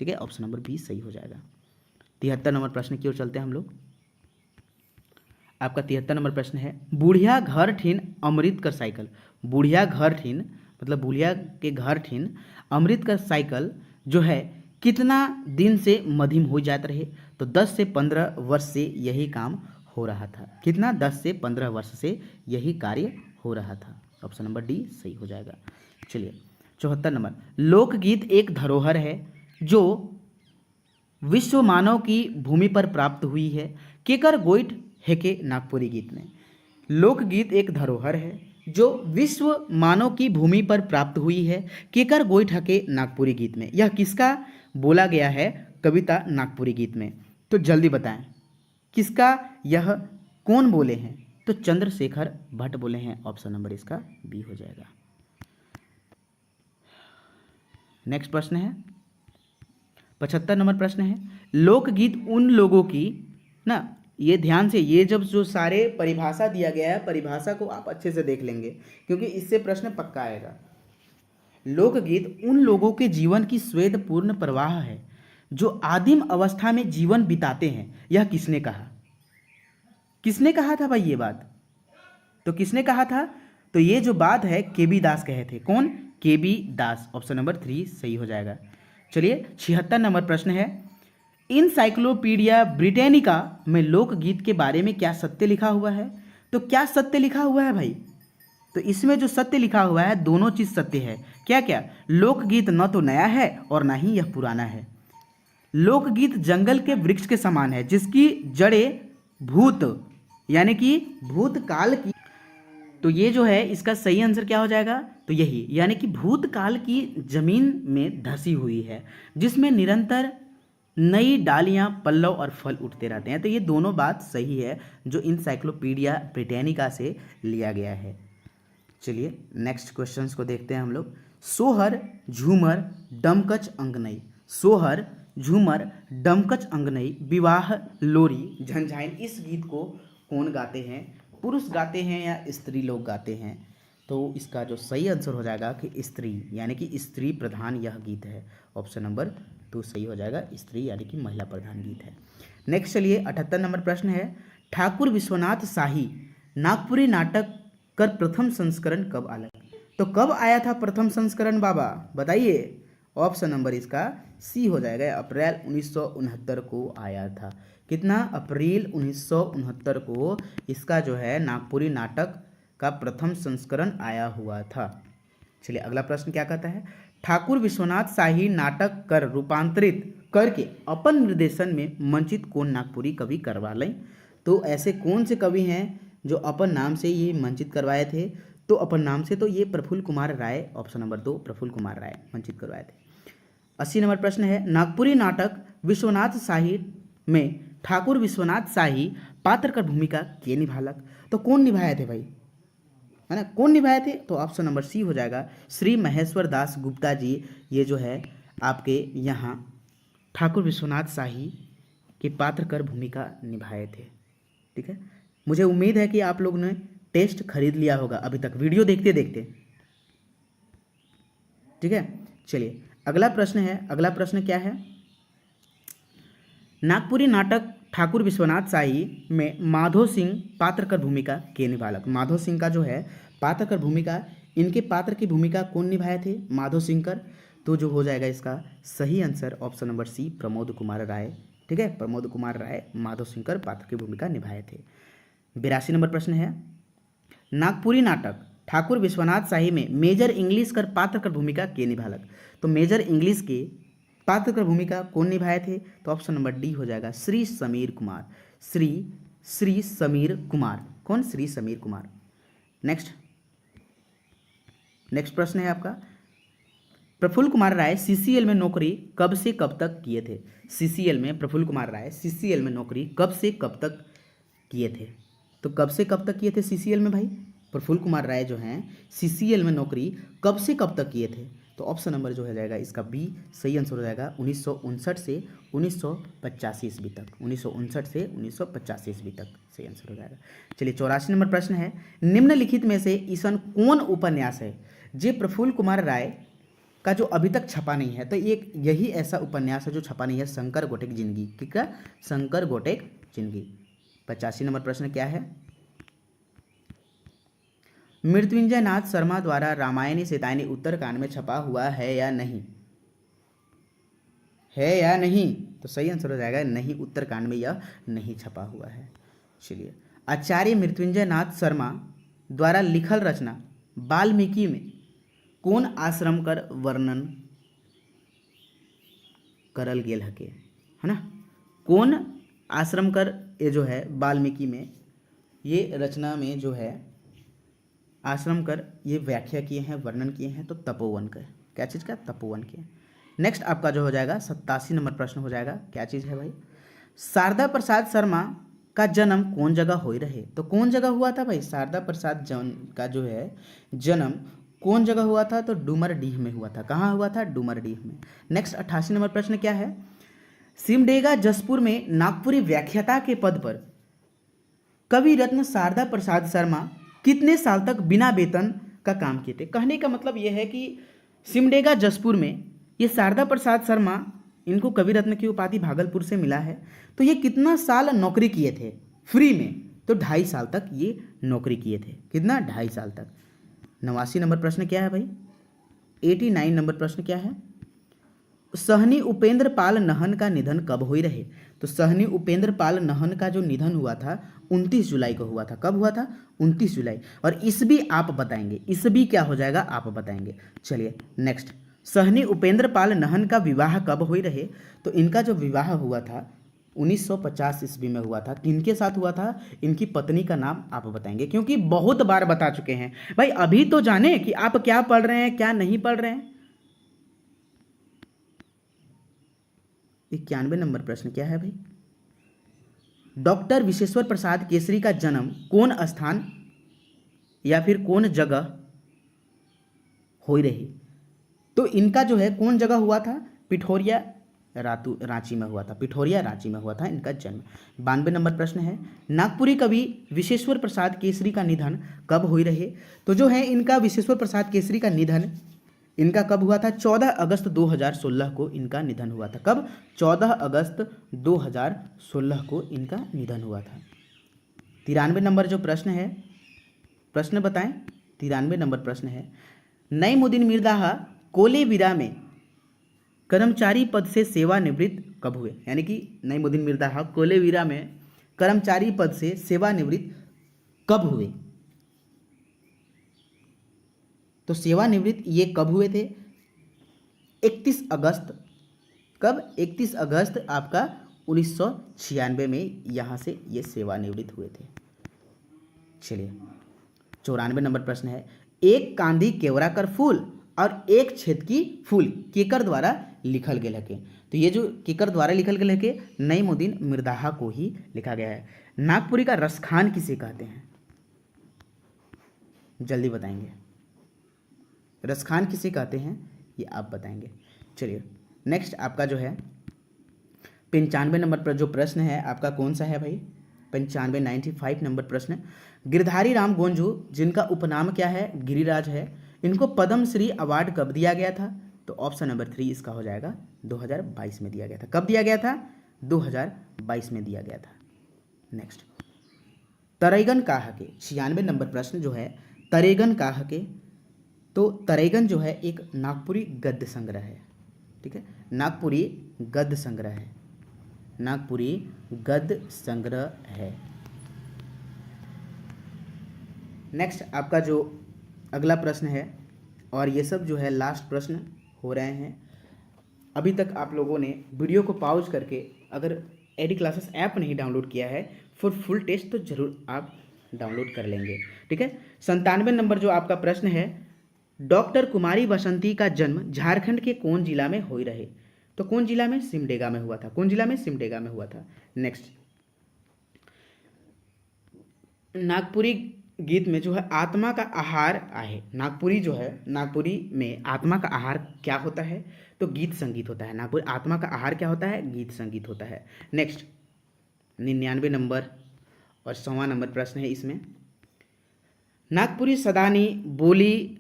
ठीक है। ऑप्शन नंबर बी सही हो जाएगा। 73 नंबर प्रश्न की ओर चलते हैं हम लोग। आपका 73 नंबर प्रश्न है, बुढ़िया घर ठीन अमृत कर साइकिल। बुढ़िया घर ठीन मतलब बुढ़िया के घर ठीन अमृत कर साइकिल जो है कितना दिन से मधिम हो जाते रहे। तो 10 से 15 वर्ष से यही काम हो रहा था। कितना? 10 से 15 वर्ष से यही कार्य हो रहा था। ऑप्शन नंबर डी सही हो जाएगा। चलिए 74 नंबर, लोकगीत एक धरोहर है जो विश्व मानव की भूमि पर प्राप्त हुई है। केकर गोइठ हेके नागपुरी गीत में। लोकगीत एक धरोहर है जो विश्व मानव की भूमि पर प्राप्त हुई है। केकर गोइठ हके नागपुरी गीत में। यह किसका बोला गया है कविता नागपुरी गीत में? तो जल्दी बताएं किसका, यह कौन बोले हैं? तो चंद्रशेखर भट्ट बोले हैं। ऑप्शन नंबर इसका बी हो जाएगा। नेक्स्ट प्रश्न है 75 नंबर प्रश्न है, लोकगीत उन लोगों की ना, ये ध्यान से, ये जब जो सारे परिभाषा दिया गया है, परिभाषा को आप अच्छे से देख लेंगे क्योंकि इससे प्रश्न पक्का आएगा। लोकगीत उन लोगों के जीवन की स्वेदपूर्ण प्रवाह है जो आदिम अवस्था में जीवन बिताते हैं। यह किसने कहा? किसने कहा था भाई ये बात? तो किसने कहा था? तो ये जो बात है केबी दास कहे थे। कौन? केबी दास। ऑप्शन नंबर 3 सही हो जाएगा। चलिए 76 नंबर प्रश्न है, इनसाइक्लोपीडिया ब्रिटेनिका में लोकगीत के बारे में क्या सत्य लिखा हुआ है? तो क्या सत्य लिखा हुआ है भाई? तो इसमें जो सत्य लिखा हुआ है दोनों चीज सत्य है। क्या क्या? लोकगीत न तो नया है और ना ही यह पुराना है। लोकगीत जंगल के वृक्ष के समान है जिसकी जड़ें भूत यानी कि भूतकाल की। तो ये जो है इसका सही आंसर क्या हो जाएगा? तो यही, यानी कि भूतकाल की जमीन में धसी हुई है जिसमें निरंतर नई डालियां, पल्लव और फल उठते रहते हैं। तो ये दोनों बात सही है जो इनसाइक्लोपीडिया ब्रिटेनिका से लिया गया है। चलिए नेक्स्ट क्वेश्चंस को देखते हैं हम लोग। सोहर झूमर डमकच अंगनई। सोहर झूमर डमकच अंगनई विवाह लोरी झंझाइन, इस गीत को कौन गाते हैं? पुरुष गाते हैं या स्त्री लोग गाते हैं? तो इसका जो सही आंसर हो जाएगा कि स्त्री, यानी कि स्त्री प्रधान यह गीत है। ऑप्शन नंबर 2 सही हो जाएगा, स्त्री यानी कि महिला प्रधान गीत है। नेक्स्ट चलिए 78 नंबर प्रश्न है, ठाकुर विश्वनाथ शाही नागपुरी नाटक कर प्रथम संस्करण कब आया? तो कब आया था प्रथम संस्करण बाबा बताइए? ऑप्शन नंबर इसका सी हो जाएगा, अप्रैल 1969 को आया था। कितना? अप्रैल 1969 को इसका जो है नागपुरी नाटक का प्रथम संस्करण आया हुआ था। चलिए अगला प्रश्न क्या कहता है, ठाकुर विश्वनाथ शाही नाटक कर रूपांतरित करके अपन निर्देशन में मंचित कौन नागपुरी कवि करवा लें? तो ऐसे कौन से कवि हैं जो अपन नाम से ये मंचित करवाए थे? तो अपन नाम से तो ये प्रफुल्ल कुमार राय, ऑप्शन नंबर 2 प्रफुल्ल कुमार राय मंचित करवाए थे। 80 नंबर प्रश्न है, नागपुरी नाटक विश्वनाथ शाही में ठाकुर विश्वनाथ शाही पात्र का भूमिका के निभालक? तो कौन निभाए थे भाई, है ना, कौन निभाए थे? तो ऑप्शन नंबर सी हो जाएगा, श्री महेश्वर दास गुप्ता जी। ये जो है आपके यहाँ ठाकुर विश्वनाथ शाही के पात्र कर भूमिका निभाए थे। ठीक है, मुझे उम्मीद है कि आप लोगों ने टेस्ट खरीद लिया होगा अभी तक वीडियो देखते देखते। ठीक है, चलिए अगला प्रश्न है। अगला प्रश्न क्या है, नागपुरी नाटक ठाकुर विश्वनाथ शाही में माधो सिंह पात्र कर भूमिका के निभालक? माधो सिंह का जो है पात्र कर भूमिका, इनके पात्र की भूमिका कौन निभाए थे? माधो सिंह कर। तो जो हो जाएगा इसका सही answer option number C Pramod Kumar Rai. ठीक है, प्रमोद कुमार राय माधो सिंह कर पात्र की भूमिका निभाए थे। 82 नंबर प्रश्न है, नागपुरी नाटक ठाकुर विश्वनाथ शाही में मेजर इंग्लिश कर पात्र कर भूमिका के निभालक? तो मेजर इंग्लिश के पात्र कर भूमिका कौन निभाए थे? तो ऑप्शन नंबर डी हो जाएगा, श्री समीर कुमार। श्री श्री समीर कुमार। कौन? श्री समीर कुमार। नेक्स्ट प्रश्न है आपका, प्रफुल्ल कुमार राय सीसीएल में नौकरी कब से कब तक किए थे? सीसीएल में प्रफुल्ल कुमार राय सीसीएल में नौकरी कब से कब तक किए थे? तो कब से कब तक किए थे सीसीएल में भाई? प्रफुल्ल कुमार राय जो हैं सीसीएल में नौकरी कब से कब तक किए थे? तो ऑप्शन नंबर जो हो जाएगा इसका बी सही आंसर हो जाएगा 1959 से 1985 ईस्वी तक। 1959 से 1985 ईस्वी तक सही आंसर हो जाएगा। चलिए 84 नंबर प्रश्न है, निम्नलिखित में से ईसन कौन उपन्यास है जे प्रफुल्ल कुमार राय का जो अभी तक छपा नहीं है? तो एक यही ऐसा उपन्यास है जो छपा नहीं है, शंकर गोटेक जिंदगी। क्या? शंकर गोटेक जिंदगी। 85 नंबर प्रश्न क्या है, मृत्युंजय नाथ शर्मा द्वारा रामायणी शैतानी उत्तरकांड में छपा हुआ है या नहीं? है या नहीं? तो सही आंसर हो जाएगा नहीं, उत्तरकांड में यह नहीं छपा हुआ है। चलिए, आचार्य मृत्युंजय नाथ शर्मा द्वारा लिखल रचना वाल्मीकि में कौन आश्रम कर वर्णन करल गेल हके? है ना, कौन आश्रम कर ये जो है वाल्मीकि में ये रचना में जो है आश्रम कर ये व्याख्या किए हैं, वर्णन किए हैं? तो तपोवन का। क्या चीज़ का? तपोवन के। नेक्स्ट आपका जो हो जाएगा 87 नंबर प्रश्न हो जाएगा, क्या चीज़ है भाई, शारदा प्रसाद शर्मा का जन्म कौन जगह हो रहे? तो कौन जगह हुआ था भाई? शारदा प्रसाद का जो है जन्म कौन जगह हुआ था? तो डूमरडीह में हुआ था। कहाँ हुआ था? डूमरडीह में। नेक्स्ट 88 नंबर प्रश्न क्या है, सिमडेगा जसपुर में नागपुरी व्याख्याता के पद पर कवि रत्न शारदा प्रसाद शर्मा कितने साल तक बिना वेतन का काम किए थे? कहने का मतलब यह है कि सिमडेगा जसपुर में ये शारदा प्रसाद शर्मा, इनको कवि रत्न की उपाधि भागलपुर से मिला है, तो ये कितना साल नौकरी किए थे फ्री में? तो 2.5 साल तक ये नौकरी किए थे। कितना? 2.5 साल तक। 89 नंबर प्रश्न क्या है भाई, 89 नंबर प्रश्न क्या है, सहनी उपेंद्र पाल नहन का निधन कब हुई रहे? तो सहनी उपेंद्र पाल नहन का जो निधन हुआ था 29 जुलाई को हुआ था। कब हुआ था? 29 जुलाई। और ईस्वी आप बताएंगे, ईस्वी क्या हो जाएगा आप बताएंगे। चलिए नेक्स्ट, सहनी उपेंद्र पाल नहन का विवाह कब हुई रहे? तो इनका जो विवाह हुआ था 1950 ईस्वी में हुआ था। किनके साथ हुआ था? इनकी पत्नी का नाम आप बताएंगे, क्योंकि बहुत बार बता चुके हैं भाई। अभी तो जाने कि आप क्या पढ़ रहे हैं क्या नहीं पढ़ रहे हैं। 91 नंबर प्रश्न क्या है भाई, डॉक्टर विश्वेश्वर प्रसाद केसरी का जन्म कौन स्थान या फिर कौन जगह हो रही? तो इनका जो है कौन जगह हुआ था? पिठोरिया रांची में हुआ था। पिठोरिया रांची में हुआ था इनका जन्म। 92 नंबर प्रश्न है, नागपुरी कवि विश्वेश्वर प्रसाद केसरी का निधन कब हुई रहे? तो जो है इनका विश्वेश्वर प्रसाद केसरी का निधन इनका कब हुआ था? 14 अगस्त 2016 को इनका निधन हुआ था। कब? 14 अगस्त 2016 को इनका निधन हुआ था। 93 नंबर जो प्रश्न है, प्रश्न बताएं। 93 नंबर प्रश्न है, नईमुद्दीन मिर्ज़ा कोलेबिरा में कर्मचारी पद से सेवानिवृत्त कब हुए? यानी कि नईमुद्दीन मिर्ज़ा कोलेबिरा में कर्मचारी पद से सेवानिवृत्त कब हुए? तो सेवानिवृत्त ये कब हुए थे? 31 अगस्त। कब? 31 अगस्त आपका 1996 में यहाँ से ये सेवानिवृत्त हुए थे। चलिए 94 नंबर प्रश्न है, एक कांधी केवड़ा कर फूल और एक छेदकी फूल केकर द्वारा लिखल गेल है के? तो ये जो केकर द्वारा लिखल गेल है के नईमुद्दीन मिर्ज़ा को ही लिखा गया है। नागपुरी का रसखान किसे कहते हैं? जल्दी बताएंगे। रसखान किसे कहते हैं ये आप बताएंगे। चलिए नेक्स्ट आपका जो है 95 नंबर पर जो प्रश्न है आपका कौन सा है भाई? 95 नंबर प्रश्न, गिरधारी राम गोंजू जिनका उपनाम क्या है? गिरिराज है, इनको पद्म श्री अवार्ड कब दिया गया था? तो ऑप्शन नंबर 3 इसका हो जाएगा 2022 में दिया गया था। कब दिया गया था? 2022 में दिया गया था। नेक्स्ट, तरेगन का हके 96 नंबर प्रश्न जो है, तरेगन का हके, तो तरेगन जो है एक नागपुरी गद्य संग्रह है। ठीक है, नागपुरी गद्य संग्रह है, नागपुरी गद्य संग्रह है। नेक्स्ट आपका जो अगला प्रश्न है, और ये सब जो है लास्ट प्रश्न हो रहे हैं। अभी तक आप लोगों ने वीडियो को पॉज करके अगर एडी क्लासेस ऐप नहीं डाउनलोड किया है फॉर फुल टेस्ट तो जरूर आप डाउनलोड कर लेंगे। ठीक है, 97 नंबर जो आपका प्रश्न है, डॉक्टर कुमारी बसंती का जन्म झारखंड के कौन जिला में हो रहे? तो कौन जिला में? सिमडेगा में हुआ था। कौन जिला में? सिमडेगा में हुआ था। नेक्स्ट, नागपुरी गीत में जो है आत्मा का आहार आहे, नागपुरी जो है, नागपुरी में आत्मा का आहार क्या होता है? तो गीत संगीत होता है। नागपुर आत्मा का आहार क्या होता है? गीत संगीत होता है। नेक्स्ट, 99 नंबर और 100वां नंबर प्रश्न है इसमें, नागपुरी सदानी बोली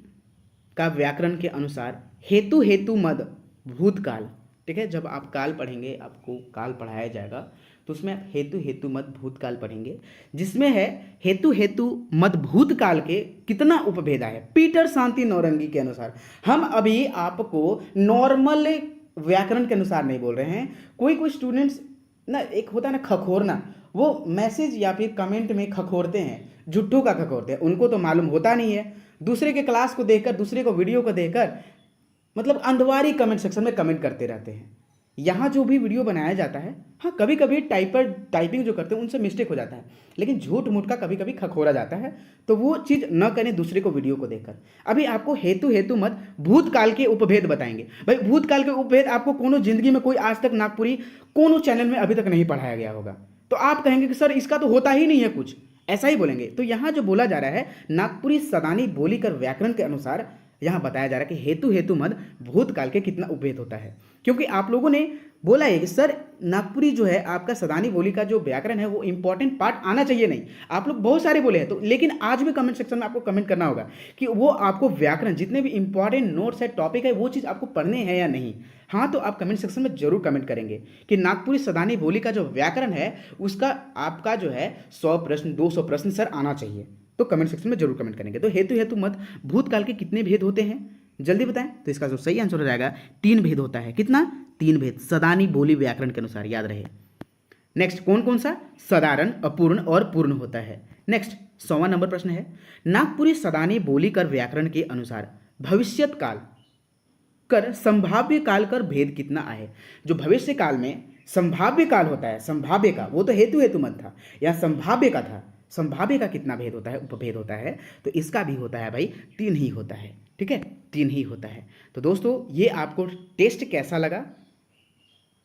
का व्याकरण के अनुसार हेतु हेतु मद भूतकाल। ठीक है, जब आप काल पढ़ेंगे, आपको काल पढ़ाया जाएगा, तो उसमें आप हेतु हेतु मद भूतकाल पढ़ेंगे, जिसमें है हेतु हेतु मद भूतकाल के कितना उपभेद है पीटर शांति नौरंगी के अनुसार। हम अभी आपको नॉर्मल व्याकरण के अनुसार नहीं बोल रहे हैं। कोई कोई स्टूडेंट्स ना, एक होता है ना खखोरना, वो मैसेज या फिर कमेंट में खखोरते हैं, झुट्ठू का खखोरते हैं, उनको तो मालूम होता नहीं है। दूसरे के क्लास को देखकर, दूसरे को वीडियो को देखकर मतलब अंधवारी कमेंट सेक्शन में कमेंट करते रहते हैं। यहाँ जो भी वीडियो बनाया जाता है, हाँ कभी कभी टाइपिंग जो करते हैं उनसे मिस्टेक हो जाता है, लेकिन झूठ मूठ का कभी कभी खखोरा जाता है, तो वो चीज़ न करें दूसरे को वीडियो को देखकर। अभी आपको हेतु हेतु मत भूतकाल के उपभेद बताएंगे। भाई भूतकाल के उपभेद आपको कोनो जिंदगी में कोई आज तक नागपुरी कोनो चैनल में अभी तक नहीं पढ़ाया गया होगा, तो आप कहेंगे कि सर इसका तो होता ही नहीं है कुछ, ऐसा ही बोलेंगे। तो यहाँ जो बोला जा रहा है, नागपुरी सदानी बोली कर व्याकरण के अनुसार यहाँ बताया जा रहा है कि हेतु हेतु मद भूतकाल के कितना उपभेद होता है। क्योंकि आप लोगों ने बोला है कि सर नागपुरी जो है आपका सदानी बोली का जो व्याकरण है वो इंपॉर्टेंट पार्ट आना चाहिए। नहीं, आप लोग बहुत सारे बोले हैं, तो लेकिन आज भी कमेंट सेक्शन में आपको कमेंट करना होगा कि वो आपको व्याकरण जितने भी इंपॉर्टेंट नोट्स है, टॉपिक है, वो चीज़ आपको पढ़ने हैं या नहीं। हाँ, तो आप कमेंट सेक्शन में जरूर कमेंट करेंगे कि नागपुरी सदानी बोली का जो व्याकरण है उसका आपका जो है 100 प्रश्न 200 प्रश्न सर आना चाहिए, तो कमेंट सेक्शन में जरूर कमेंट करेंगे। तो हेतु हेतु मत भूतकाल के कितने भेद होते हैं जल्दी बताएं? तो इसका जो सही आंसर हो जाएगा 3 भेद होता है। कितना? 3 भेद, सदानी बोली व्याकरण के अनुसार, याद रहे। नेक्स्ट, कौन कौन सा? साधारण, अपूर्ण और पूर्ण होता है। नेक्स्ट, 100वां नंबर प्रश्न है, नागपुरी सदानी बोली कर व्याकरण के अनुसार भविष्यत काल कर संभाव्य काल कर भेद कितना है? जो भविष्य काल में संभाव्य काल होता है, संभाव्य का, वो तो हेतु हेतु मत था, या संभाव्य का था, संभाव्य का कितना भेद होता है, उपभेद होता है? तो इसका भी होता है भाई 3 ही होता है। ठीक है, 3 ही होता है। तो दोस्तों ये आपको टेस्ट कैसा लगा?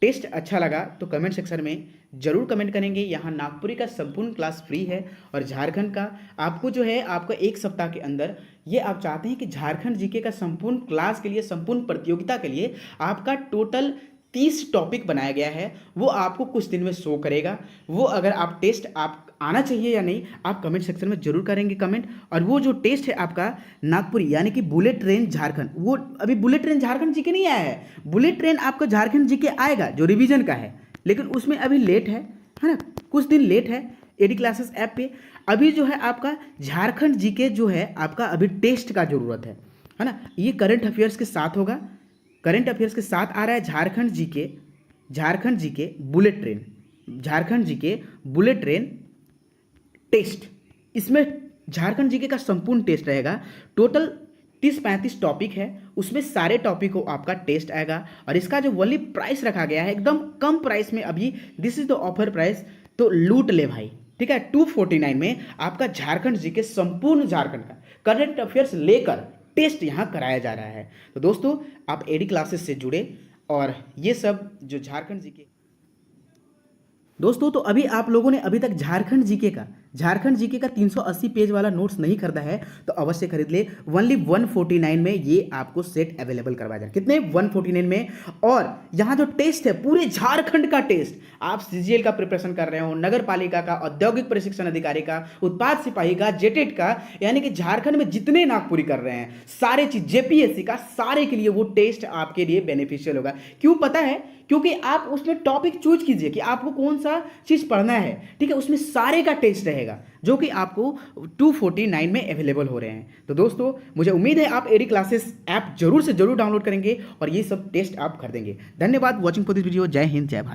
टेस्ट अच्छा लगा तो कमेंट सेक्शन में जरूर कमेंट करेंगे। यहाँ नागपुरी का संपूर्ण क्लास फ्री है, और झारखंड का आपको जो है आपका 1 सप्ताह के अंदर, ये आप चाहते हैं कि झारखंड जीके का संपूर्ण क्लास के लिए, संपूर्ण प्रतियोगिता के लिए आपका टोटल 30 टॉपिक बनाया गया है, वो आपको कुछ दिन में शो करेगा। वो अगर आप टेस्ट आप आना चाहिए या नहीं, आप कमेंट सेक्शन में जरूर करेंगे कमेंट। और वो जो टेस्ट है आपका नागपुरी यानी कि बुलेट ट्रेन झारखंड, वो अभी बुलेट ट्रेन झारखंड जीके नहीं आया है, बुलेट ट्रेन आपका झारखंड जीके आएगा जो रिवीजन का है, लेकिन उसमें अभी लेट है ना, कुछ दिन लेट है एडी क्लासेस ऐप पे। अभी जो है आपका झारखंड जीके जो है आपका अभी टेस्ट का जरूरत है ना। ये करंट अफेयर्स के साथ होगा, करंट अफेयर्स के साथ आ रहा है Jharkhand GK bullet train, Jharkhand GK bullet train test. इसमें झारखंड जीके का संपूर्ण टेस्ट रहेगा। टोटल 30-35 टॉपिक है, उसमें सारे टॉपिक को आपका टेस्ट आएगा। और इसका जो वली प्राइस रखा गया है एकदम कम प्राइस में, अभी this is the offer price, तो लूट ले भाई। ठीक है, 249 में आपका झारखंड जीके संपूर्ण झारखंड का करंट अफेयर्स लेकर टेस्ट यहाँ कराया जा रहा है। तो दोस्तों आप एडी क्लासेस से जुड़े, और ये सब जो झारखंड जीके दोस्तों, तो अभी आप लोगों ने अभी तक झारखंड जीके का 380 पेज वाला नोट्स नहीं खरीदा है तो अवश्य खरीद ले। ओनली 149 में ये आपको सेट अवेलेबल करवाया जाए। कितने? 149 में। और यहाँ जो टेस्ट है पूरे झारखंड का टेस्ट, आप सीजीएल का प्रिपरेशन कर रहे हो, नगर पालिका का, औद्योगिक प्रशिक्षण अधिकारी का, उत्पाद सिपाही का, जेटेट का, यानी कि झारखंड में जितने नागपुरी कर रहे हैं सारे चीज, जेपीएससी का, सारे के लिए वो टेस्ट आपके लिए बेनिफिशियल होगा। क्यों पता है? क्योंकि आप उसमें टॉपिक चूज कीजिए कि आपको कौन सा चीज पढ़ना है। ठीक है, उसमें सारे का टेस्ट रहेगा जो कि आपको 249 में अवेलेबल हो रहे हैं। तो दोस्तों मुझे उम्मीद है आप एडी क्लासेस ऐप जरूर से जरूर डाउनलोड करेंगे और ये सब टेस्ट आप कर देंगे। धन्यवाद वॉचिंग फॉर दिस वीडियो। जय हिंद, जय भारत।